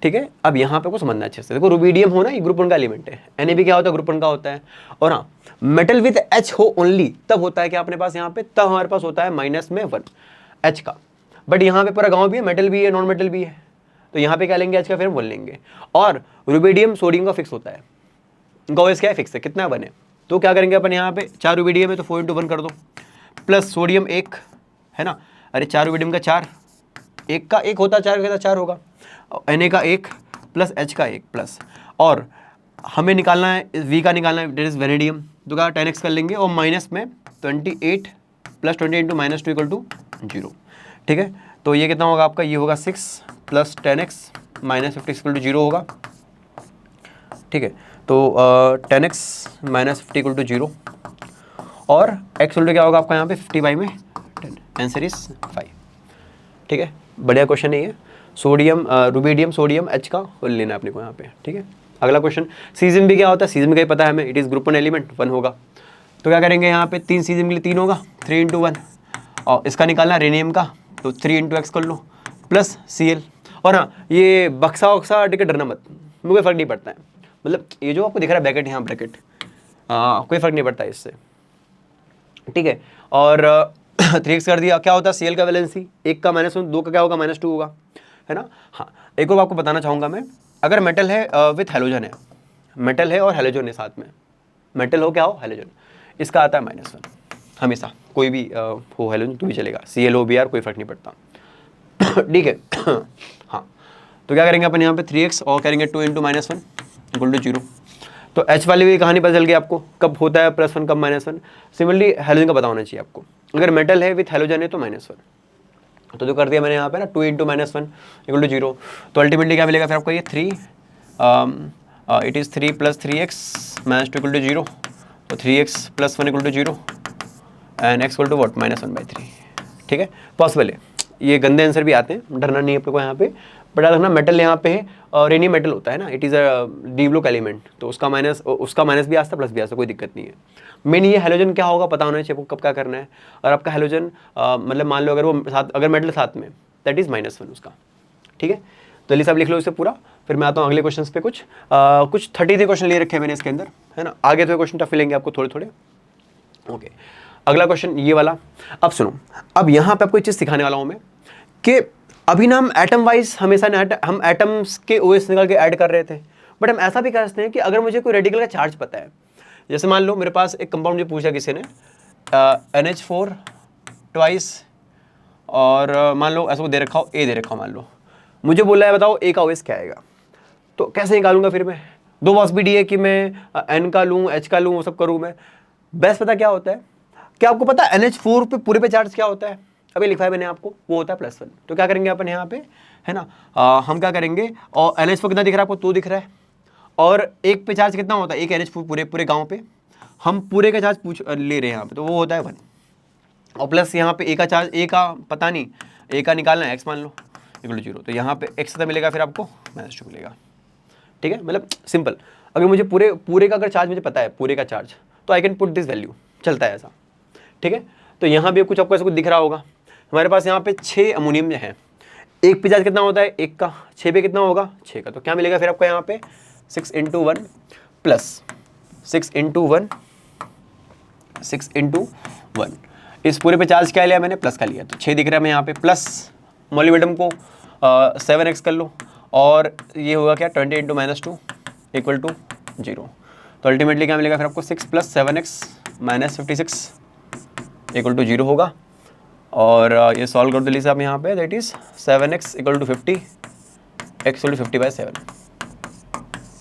ठीक है, अब यहाँ पे को समझना अच्छे से, देखो रुबीडियम हो ना, ये ग्रुप 1 का एलिमेंट है, Na भी क्या होता है ग्रुप 1 का होता है, और हाँ मेटल विद H हो ओनली तब होता है क्या अपने पास यहाँ पे, तब हमारे पास होता है -1 H का, बट यहाँ पे पूरा गाँव भी है, मेटल भी है नॉन मेटल भी है, तो यहाँ पे क्या लेंगे H का, फिर हम 1 लेंगे। और रुबीडियम सोडियम का फिक्स होता है, इनका OS क्या है फिक्स है, कितना 1 है, तो क्या करेंगे अपन यहाँ पे 4 रुबीडियम है तो 4 × 1 कर दो, प्लस सोडियम 1 है ना, अरे 4 रुबीडियम का 4, एक का 1 होता है, 4 का 4 होगा, Na का 1 प्लस H का 1 प्लस, और हमें निकालना है V का निकालना है, डेट इज वेनेडियम, तो क्या 10x कर लेंगे और माइनस में 28 plus 20 into minus 2 equal to 0। ठीक है, तो ये कितना होगा आपका, ये होगा 6 plus 10x minus 50 equal to 0 होगा। ठीक है, तो 10x माइनस 50 इक्वल टू 0 और x इक्वल टू क्या होगा आपका यहाँ पे 50 में 10, आंसर इज 5। ठीक है, बढ़िया क्वेश्चन है ये। सोडियम रुबिडियम सोडियम H का लेना है अपने को यहाँ पे। ठीक है, अगला क्वेश्चन, सीजन भी क्या होता है, सीजन भी पता है हमें, इट इज़ ग्रुप 1 एलिमेंट 1 होगा। तो क्या करेंगे यहाँ पे 3 सीजन के लिए 3 होगा, 3 इंटू 1, और इसका निकालना रेनियम का, तो 3 इंटू एक्स कर लो प्लस Cl। और हाँ, ये बक्सा वक्सा टिकट डरना मत, मुझे फ़र्क नहीं पड़ता है, मतलब ये जो आपको दिख रहा है ब्रैकेट, यहाँ ब्रैकेट, कोई फ़र्क नहीं पड़ता है इससे। ठीक है, और 3x कर दिया, क्या होता है Cl का वैलेंसी, 1 का -1, 2 का क्या होगा -2 होगा, है ना। हाँ, एक और आपको बताना चाहूँगा मैं, अगर मेटल है विथ हेलोजन है, मेटल है और हेलोजन है साथ में, मेटल हो क्या हो हेलोजन, इसका आता है -1 हमेशा, कोई भी हो हेलोजन तो भी चलेगा, ClO Br कोई फर्क नहीं पड़ता। ठीक है। हाँ, तो क्या करेंगे अपन यहाँ पे 3x और करेंगे 2 इंटू -1 इक्वल टू 0। तो H वाली भी कहानी पता चल गई आपको, कब होता है +1 कब -1। सिमिलरली हेलोजन का पता होना चाहिए आपको, अगर मेटल है विथ हेलोजन है तो -1, तो जो कर दिया मैंने यहाँ पे ना 2 इंटू -1 इक्वल टू 0। तो अल्टीमेटली क्या मिलेगा फिर आपको, ये 3 it is 3 plus 3x minus 2 equal to 0, तो 3x plus 1 equal to 0 and x equal to what -1/3। ठीक है, पॉसिबल है, ये गंदे आंसर भी आते हैं, डरना नहीं है आपको यहाँ पे, बट याद रखना मेटल यहाँ पे है और रेनी मेटल होता है ना, it is a D block element, तो उसका माइनस भी आता है प्लस भी आता है, कोई दिक्कत नहीं है। मेन ये हेलोजन क्या होगा पता होना चाहिए आपको, कब क्या करना है। और आपका हेलोजन मतलब मान लो अगर वो साथ, अगर मेटल साथ में, दैट इज़ -1 उसका। ठीक है, तो जल्दी से आप लिख लो इसे पूरा, फिर मैं आता हूँ अगले क्वेश्चन पे। कुछ 33 क्वेश्चन ले रखे हैं मैंने इसके अंदर, है ना, आगे तो क्वेश्चन टफ मिलेंगे आपको थोड़े थोड़े। ओके, अगला क्वेश्चन ये वाला। अब सुनो, अब यहाँ पे आपको एक चीज़ सिखाने वाला हूँ मैं, कि अभी ना हम एटम वाइज हमेशा ना हम एटम्स के OS निकाल के ऐड कर रहे थे, बट हम ऐसा भी कर सकते हैं कि अगर मुझे कोई रेडिकल का चार्ज पता है, जैसे मान लो मेरे पास एक कंपाउंड जो पूछा किसी ने NH4 ट्वाइस, और मान लो ऐसा को दे रखा हो, A दे रखा हो मान लो, मुझे बोला है बताओ A का OS क्या आएगा, तो कैसे निकालूंगा फिर मैं, दो पॉसिबिलिटी है कि मैं N का लूँ, H का लूँ, वो सब करूँ मैं। बेस्ट पता क्या होता है, क्या आपको पता है NH4 पे पूरे पे चार्ज क्या होता है, अभी लिखा है मैंने आपको, वो होता है +1। तो क्या करेंगे अपन यहाँ पे, है ना, हम क्या करेंगे, और NH4 कितना दिख रहा है आपको, 2 दिख रहा है, और एक पे चार्ज कितना होता है, एक NH4 पूरे गाँव पे, हम पूरे का चार्ज ले रहे हैं यहाँ पे, तो वो होता है 1, और प्लस यहाँ पे A का चार्ज, A का पता नहीं, A का निकालना है, x मान लो इक्वल टू 0, तो यहाँ पे x कितना मिलेगा फिर आपको -2 मिलेगा। ठीक है, मतलब सिंपल, अगर मुझे पूरे का अगर चार्ज मुझे पता है, पूरे का चार्ज, तो I can put this value, चलता है ऐसा। ठीक है, तो यहाँ भी कुछ आपको ऐसा कुछ दिख रहा होगा, हमारे पास यहाँ पे 6 अमोनियम है, एक पे चार्ज कितना होता है, 1 का, 6 पे कितना होगा, 6 का, तो क्या मिलेगा फिर आपको यहाँ पे 6 इंटू 1 प्लस 6 इंटू 1 6 इंटू 1, इस पूरे पे चार्ज क्या लिया मैंने, प्लस का लिया, तो 6 दिख रहा है मैं यहाँ पे, प्लस मोलिबेटम को 7x कर लो, और ये होगा क्या 20 इंटू -2 इक्वल टू 0, तो अल्टीमेटली क्या मिलेगा फिर आपको 6 plus 7x minus 56 equal to 0 होगा। और ये सॉल्व कर दो लीजिए आप यहाँ पे, that is 7x equal to 50, x equal to 50/7।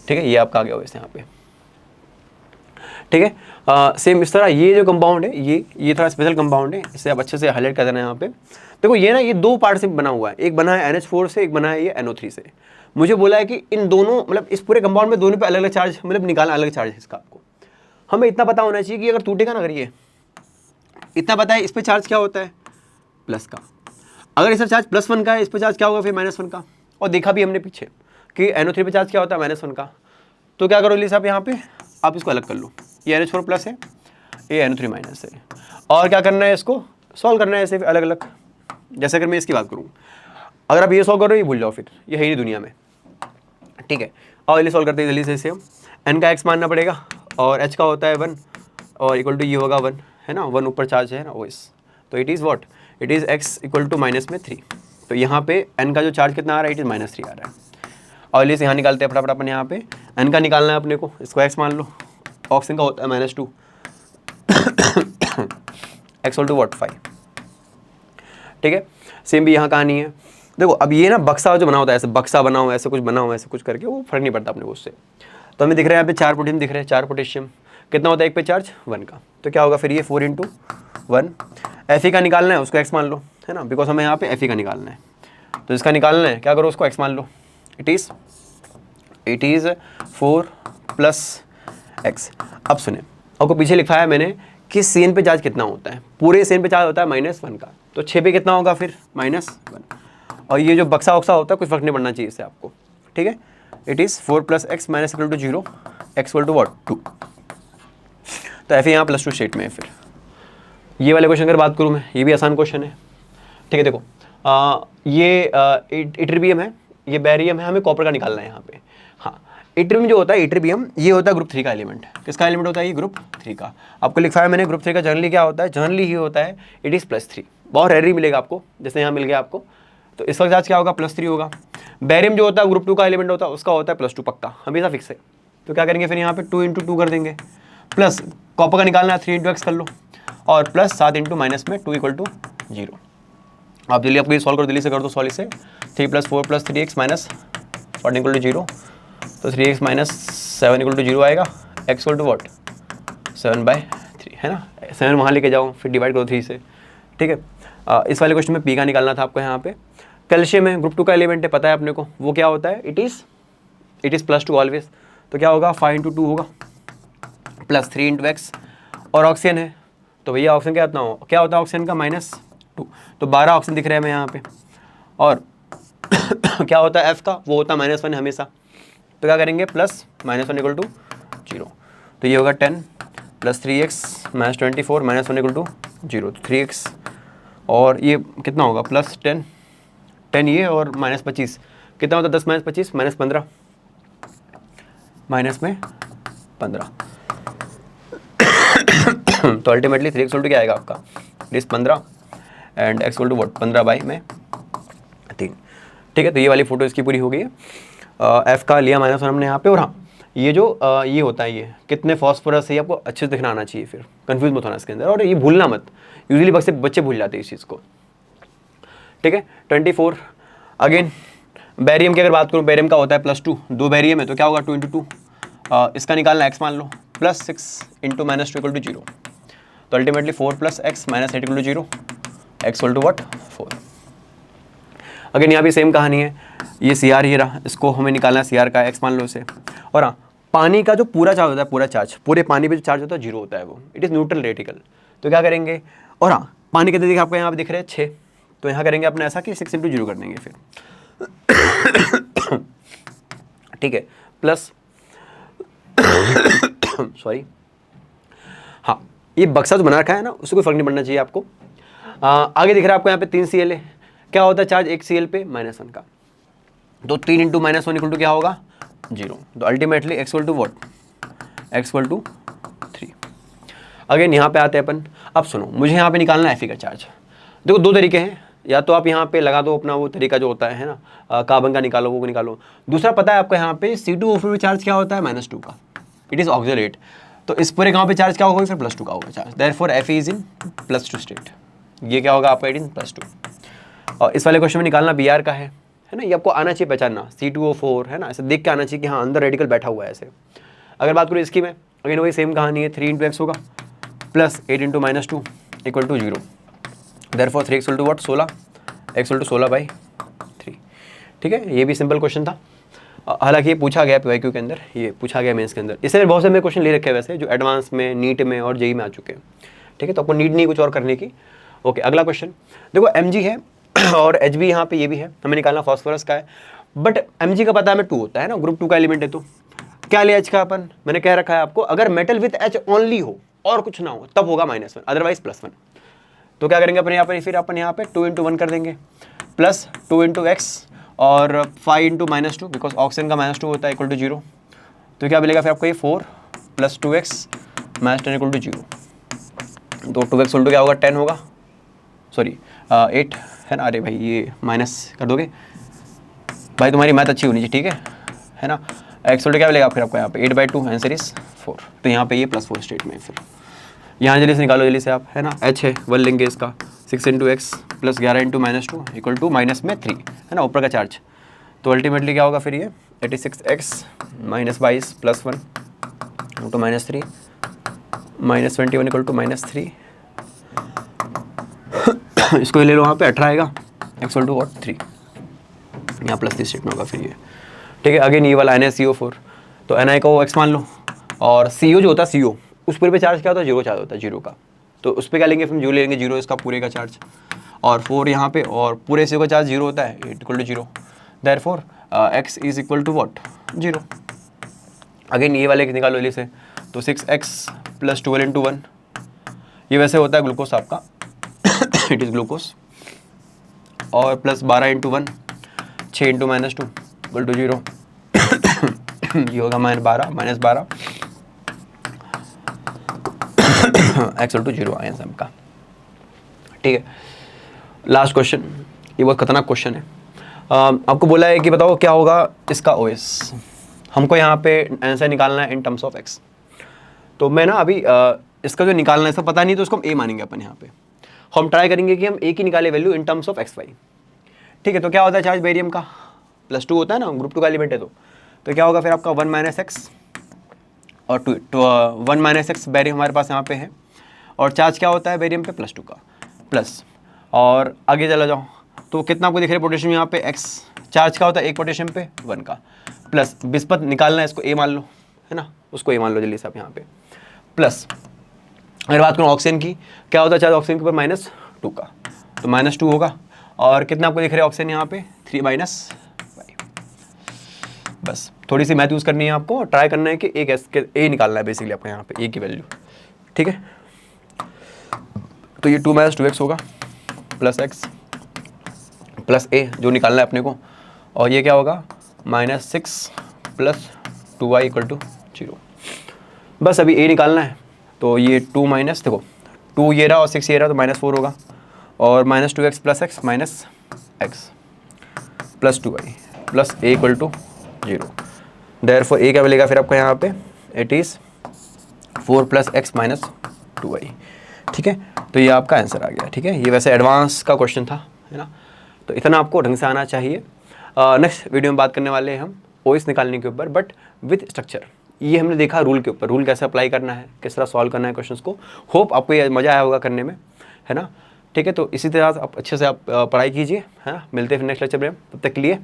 ठीक है, ये आपका आ गया वैसे यहाँ पे। ठीक है, सेम इस तरह ये जो कंपाउंड है, ये थोड़ा स्पेशल कंपाउंड है, इसे आप अच्छे से हाईलाइट कर देना यहाँ पे। देखो ये ना, ये 2 पार्ट से बना हुआ है, एक बना है NH4 से, एक बना है ये NO3 से। मुझे बोला है कि इन दोनों, मतलब इस पूरे कंपाउंड में दोनों पे अलग अलग चार्ज, मतलब निकालना अलग चार्ज है इसका। आपको हमें इतना पता होना चाहिए कि अगर टूटेगा ना, अगर ये इतना पता है इस पर चार्ज क्या होता है, प्लस का, अगर इस पर चार्ज +1 का है, इस पर चार्ज क्या होगा फिर -1 का, और देखा भी हमने पीछे कि NO3 पे चार्ज क्या होता है, -1 का। तो क्या करो ली साहब, यहाँ पे आप इसको अलग कर लो, ये NH4 प्लस है, ये NO3 माइनस है, और क्या करना है, इसको सॉल्व करना है ऐसे अलग अलग। जैसे अगर मैं इसकी बात करूँ, अगर आप ये सॉल्व करो, ये भूल जाओ, फिर ये है ही नहीं दुनिया में। ठीक है, और जल्दी सॉल्व करते हैं, जल्दी से इसे हम N का x मानना पड़ेगा, और H का होता है 1, और इक्वल टू ये होगा 1, है ना, 1 ऊपर चार्ज है ना OS, तो it is what, it is x equal to -3। तो यहाँ पे N का जो चार्ज कितना आ रहा है, इट इज़ -3 आ रहा है, और जल्दी से यहाँ निकालते हैं फटाफट अपन। यहाँ पे N का निकालना है अपने को, इसको x मान लो, ऑक्सीजन का होता है -2, x इक्वल टू व्हाट 5। ठीक है, सेम भी यहाँ कहानी है, देखो अब ये ना बक्सा जो बना होता है, ऐसे बक्सा बना हुआ, ऐसे कुछ बना हुआ, ऐसे कुछ करके, वो फर्क नहीं पड़ता अपने को उससे। तो हमें दिख रहा है यहाँ पे 4 प्रोटीन दिख रहे हैं, 4 पोटेशियम, कितना होता है एक पे चार्ज 1 का, तो क्या होगा फिर ये 4 × 1। Fe का निकालना है, उसको x मान लो, है ना, बिकॉज हमें यहाँ पे Fe का निकालना है, तो इसका निकालना है, क्या करो उसको x मान लो, इट इज़ 4 + x। अब सुने, आपको पीछे लिखा है मैंने कि CN पे चार्ज कितना होता है, पूरे CN पे चार्ज होता है -1 का, तो 6 पे कितना होगा फिर -1। और ये जो बक्सा वक्सा होता है कुछ फर्क नहीं पड़ना चाहिए इससे आपको, ठीक है। It is 4 + x - 0, x = what 2। तो Fe यहाँ +2 स्टेट में है। फिर ये वाले क्वेश्चन अगर बात करूँ मैं, ये भी आसान क्वेश्चन है, ठीक है। देखो ये इट्रिबियम है, ये बैरियम है, हमें कॉपर का निकालना है यहाँ पे। हाँ, इट्रिबियम जो होता है, इट्रिबियम ये होता है ग्रुप 3 का एलिमेंट। किसका एलिमेंट होता है ये? ग्रुप 3 का। आपको लिखा है मैंने ग्रुप 3 का जनरली क्या होता है, जनरली ही होता है इट इज़ +3, बहुत रेयरली मिलेगा आपको, जैसे यहाँ मिल गया आपको, तो इस वक्त चार्ज क्या होगा +3 होगा। बैरियम जो होता है ग्रुप 2 का एलिमेंट होता है, उसका होता है +2 पक्का, हमेशा फिक्स है। तो क्या करेंगे फिर यहाँ पे 2 × 2 कर देंगे, प्लस कॉपर का निकालना है 3 × x कर लो, और प्लस 7 × -में 2 = 0। आप जल्दी आपको ये सॉल्व करो, जल्दी से कर दो सॉल्व इसे। 3 + 4 + 3x - 14 = 0, तो 3x - 7 = 0 आएगा। x = what 7/3, है ना, 7 वहाँ लेके जाओ, फिर डिवाइड करो 3 से, ठीक है। इस वाले क्वेश्चन में p का निकालना था आपको यहाँ पे। कैल्शियम है, ग्रुप 2 का एलिमेंट है, पता है अपने को, वो क्या होता है, इट इज़ +2 ऑलवेज, तो क्या होगा 5 × 2 होगा, प्लस 3 × x। और ऑक्सीजन है, तो भैया ऑक्सीजन क्या होता है ऑक्सीजन का -2, तो 12 ऑक्सीजन दिख रहे हैं हमें यहाँ पे। और क्या होता है F का, वो होता है -1 हमेशा, तो क्या करेंगे प्लस -1 = 0, तो ये होगा 10 + 3x - 24 -1 = 0, तो 3x, और ये कितना होगा +10 ये, और -25 कितना होता है 10 - 25 -15, -15 तो अल्टीमेटली 3x = क्या आएगा आपका, it is 15, and x = what 15/3, ठीक है। तो ये वाली फोटो इसकी पूरी हो गई है। F का लिया -1 हमने यहाँ पे। और हाँ, ये जो ये होता है, ये कितने फॉस्फोरस है, ये आपको अच्छे से दिखना आना चाहिए, फिर कंफ्यूज मत होना इसके अंदर, और ये भूलना मत, यूजुअली बच्चे भूल जाते हैं इस चीज़ को, ठीक है। 24 अगेन बैरियम की अगर बात करूँ, बैरियम का होता है +2, 2 बैरियम है, तो क्या होगा 2 × 2, इसका निकालना x मान लो, +6 × -2 = 0, तो ultimately 4 + x - 8 = 0, x = what 4। Again यहाँ भी सेम कहानी है, ये CR ही रहा, इसको हमें निकालना है CR का, x मान लो इसे। और हाँ, पानी का जो पूरा चार्ज होता है, पूरा चार्ज पूरे पानी पे जो चार्ज होता है 0 होता है, वो इट इज़ न्यूट्रल रेटिकल, तो क्या करेंगे। और हाँ, पानी कितने दिखे आपको यहाँ पे दिख रहे हैं 6, तो यहाँ करेंगे अपने ऐसा कि 6 × 0 कर देंगे फिर ठीक है, प्लस सॉरी, हाँ, ये बक्सा जो बना रखा है ना, उससे कोई फर्क नहीं पड़ना चाहिए आपको। आगे दिख रहा है आपको यहाँ पे 3 Cl है, क्या होता है चार्ज एक Cl पे -1 का, तो 3 × -1 = क्या होगा 0, तो ultimately x = what x = 3। Again यहाँ पे आते हैं अपन। अब सुनो, मुझे यहाँ पे निकालना है Fe का चार्ज। देखो 2 तरीके हैं, या तो आप यहाँ पे लगा दो अपना वो तरीका जो होता है ना, कार्बन का निकालो, वो निकालो। दूसरा पता है आपको यहाँ पे C2O4 में चार्ज क्या होता है -2 का, इट इज़ ऑक्सिलेट, तो इस पूरे गाँव पे चार्ज क्या होगा फिर +2 का होगा charge, therefore Fe is in +2 state, ये क्या होगा आपका 18 +2। और इस वाले क्वेश्चन में निकालना Br का है ना, ये आपको आना चाहिए पहचानना, C2O4 है ना, ऐसे देख के आना चाहिए कि हाँ अंदर रेडिकल बैठा हुआ है ऐसे। अगर बात करूँ इसकी में, अगेन वही सेम कहानी है, 3 × x होगा, plus 8 × -2 = 0, therefore 3x = what 16, x = 16/3, ठीक है। ये भी सिंपल क्वेश्चन था, हालांकि ये पूछा गया PYQ के अंदर, ये पूछा गया मेंस के अंदर, इससे बहुत से मेरे क्वेश्चन ले रखे हैं वैसे, जो एडवांस में, नीट में और जेई में आ चुके हैं, ठीक है। तो आपको नीड नहीं कुछ और करने की। ओके, अगला क्वेश्चन देखो, Mg है और Hb यहाँ पे ये भी है, हमें निकालना फास्फोरस का है, बट Mg का पता है हमें 2 होता है ना, ग्रुप 2 का एलिमेंट है, तो क्या लिया H का अपन, मैंने कह रखा है आपको, अगर मेटल विथ H ओनली हो और कुछ ना हो तब होगा -1, अदरवाइज +1। तो क्या करेंगे अपन यहाँ पर, फिर अपन यहाँ पे 2 × 1 कर देंगे, प्लस 2 × x और 5 × -2, बिकॉज ऑक्सीजन का -2 होता है = 0, तो क्या मिलेगा फिर आपको ये 4 + 2x - 10 = 0, तो 2x = क्या होगा 10 होगा, सॉरी 8 है ना, अरे भाई ये माइनस कर दोगे भाई, तुम्हारी मैथ अच्छी होनी चाहिए, ठीक है ना। x = क्या मिलेगा फिर आपको यहाँ पे 8/2, आंसर इज 4, तो यहाँ पे ये +4 स्टेट में। फिर यहाँ जल्दी से निकालो, जल्दी से आप, है ना, H है 1 लेंगे इसका, 6 into x plus 11 into -2 equal to minus में 3 है ना, ऊपर का चार्ज। तो अल्टीमेटली क्या होगा फिर ये 86x -22 plus 1 into -3 -21 equal to -3 इसको ले लो वहाँ पे 18 आएगा, x इक्वल टू वॉट 3, यहाँ प्लस 3 स्टेटमेंट होगा फिर ये, ठीक है। अगेन ये वाला NaCO4, तो Na का वो x मान लो, और CO जो होता है CO उस पूरे पे चार्ज क्या होता है, जीरो चार्ज होता है, जीरो का। तो उस पर क्या लेंगे फिर, जीरो लेंगे, जीरो इसका पूरे का चार्ज, और 4 यहाँ पे, और पूरे CO का चार्ज जीरो होता है, 8 equal to zero. Therefore x is equal to what, zero. Again ये वाले निकालो जल्दी से, तो 6x प्लस 12 इंटू 1, ये वैसे होता है ग्लूकोज आपका इट इज़ ग्लूकोज, और plus 12 into 1 6 into -2 equal to zero ये होगा -12 x इक्वल टू जीरो आया सबका, ठीक है। लास्ट क्वेश्चन, ये बहुत खतरनाक क्वेश्चन है। आपको बोला है कि बताओ क्या होगा इसका OS, हमको यहाँ पे आंसर निकालना है इन टर्म्स ऑफ x। तो मैं ना अभी इसका जो निकालना है इसका पता नहीं, तो उसको हम a मानेंगे अपन यहाँ पे। हम ट्राई करेंगे कि हम a की निकाले value in terms of xy, ठीक है। तो क्या होता है चार्ज बेरियम का, +2 होता है ना, ग्रुप 2 का एलिमेंट है। तो क्या होगा फिर आपका 1 - x और 1 - x बेरियम हमारे पास यहाँ पे है, और चार्ज क्या होता है बेरियम पे +2 का, प्लस, और आगे चला जाओ तो कितना आपको दिख रहा है पोटेशियम यहाँ पे x, चार्ज क्या होता है एक पोटेशियम पे 1 का, प्लस बिस्मथ निकालना है, इसको a मान लो, है ना, उसको a मान लो जल्दी से आप यहाँ पे, प्लस अगर बात करूँ ऑक्सीजन की, क्या होता है चार्ज ऑक्सीजन के ऊपर -2 का, तो -2 होगा, और कितना आपको दिख रहा है ऑक्सीजन यहाँ पे 3 - 5। बस थोड़ी सी मैथ यूज़ करनी है आपको, ट्राई करना है कि एक a निकालना है बेसिकली आपको यहाँ पे a की वैल्यू, ठीक है। तो ये 2 - 2x होगा प्लस x प्लस a जो निकालना है अपने को, और ये क्या होगा -6 प्लस 2y इक्वल टू 0। बस अभी a निकालना है, तो ये 2 माइनस, देखो 2 ये रहा और 6 ये रहा, तो -4 होगा, और -2x plus x minus x plus 2y plus a equal to 0। Therefore a क्या मिलेगा फिर आपको यहाँ पे, it is 4 + x minus 2y, ठीक है। तो ये आपका आंसर आ गया, ठीक है। ये वैसे एडवांस का क्वेश्चन था, है ना, तो इतना आपको ढंग से आना चाहिए। नेक्स्ट वीडियो में बात करने वाले हैं हम OS निकालने के ऊपर, बट विथ स्ट्रक्चर। ये हमने देखा रूल के ऊपर, रूल कैसे अप्लाई करना है, किस तरह सॉल्व करना है क्वेश्चंस को। होप आपको ये मज़ा आया होगा करने में, है ना, ठीक है। तो इसी तरह आप अच्छे से आप पढ़ाई कीजिए, है ना। मिलते हैं फिर नेक्स्ट लेक्चर में, तब तक के लिए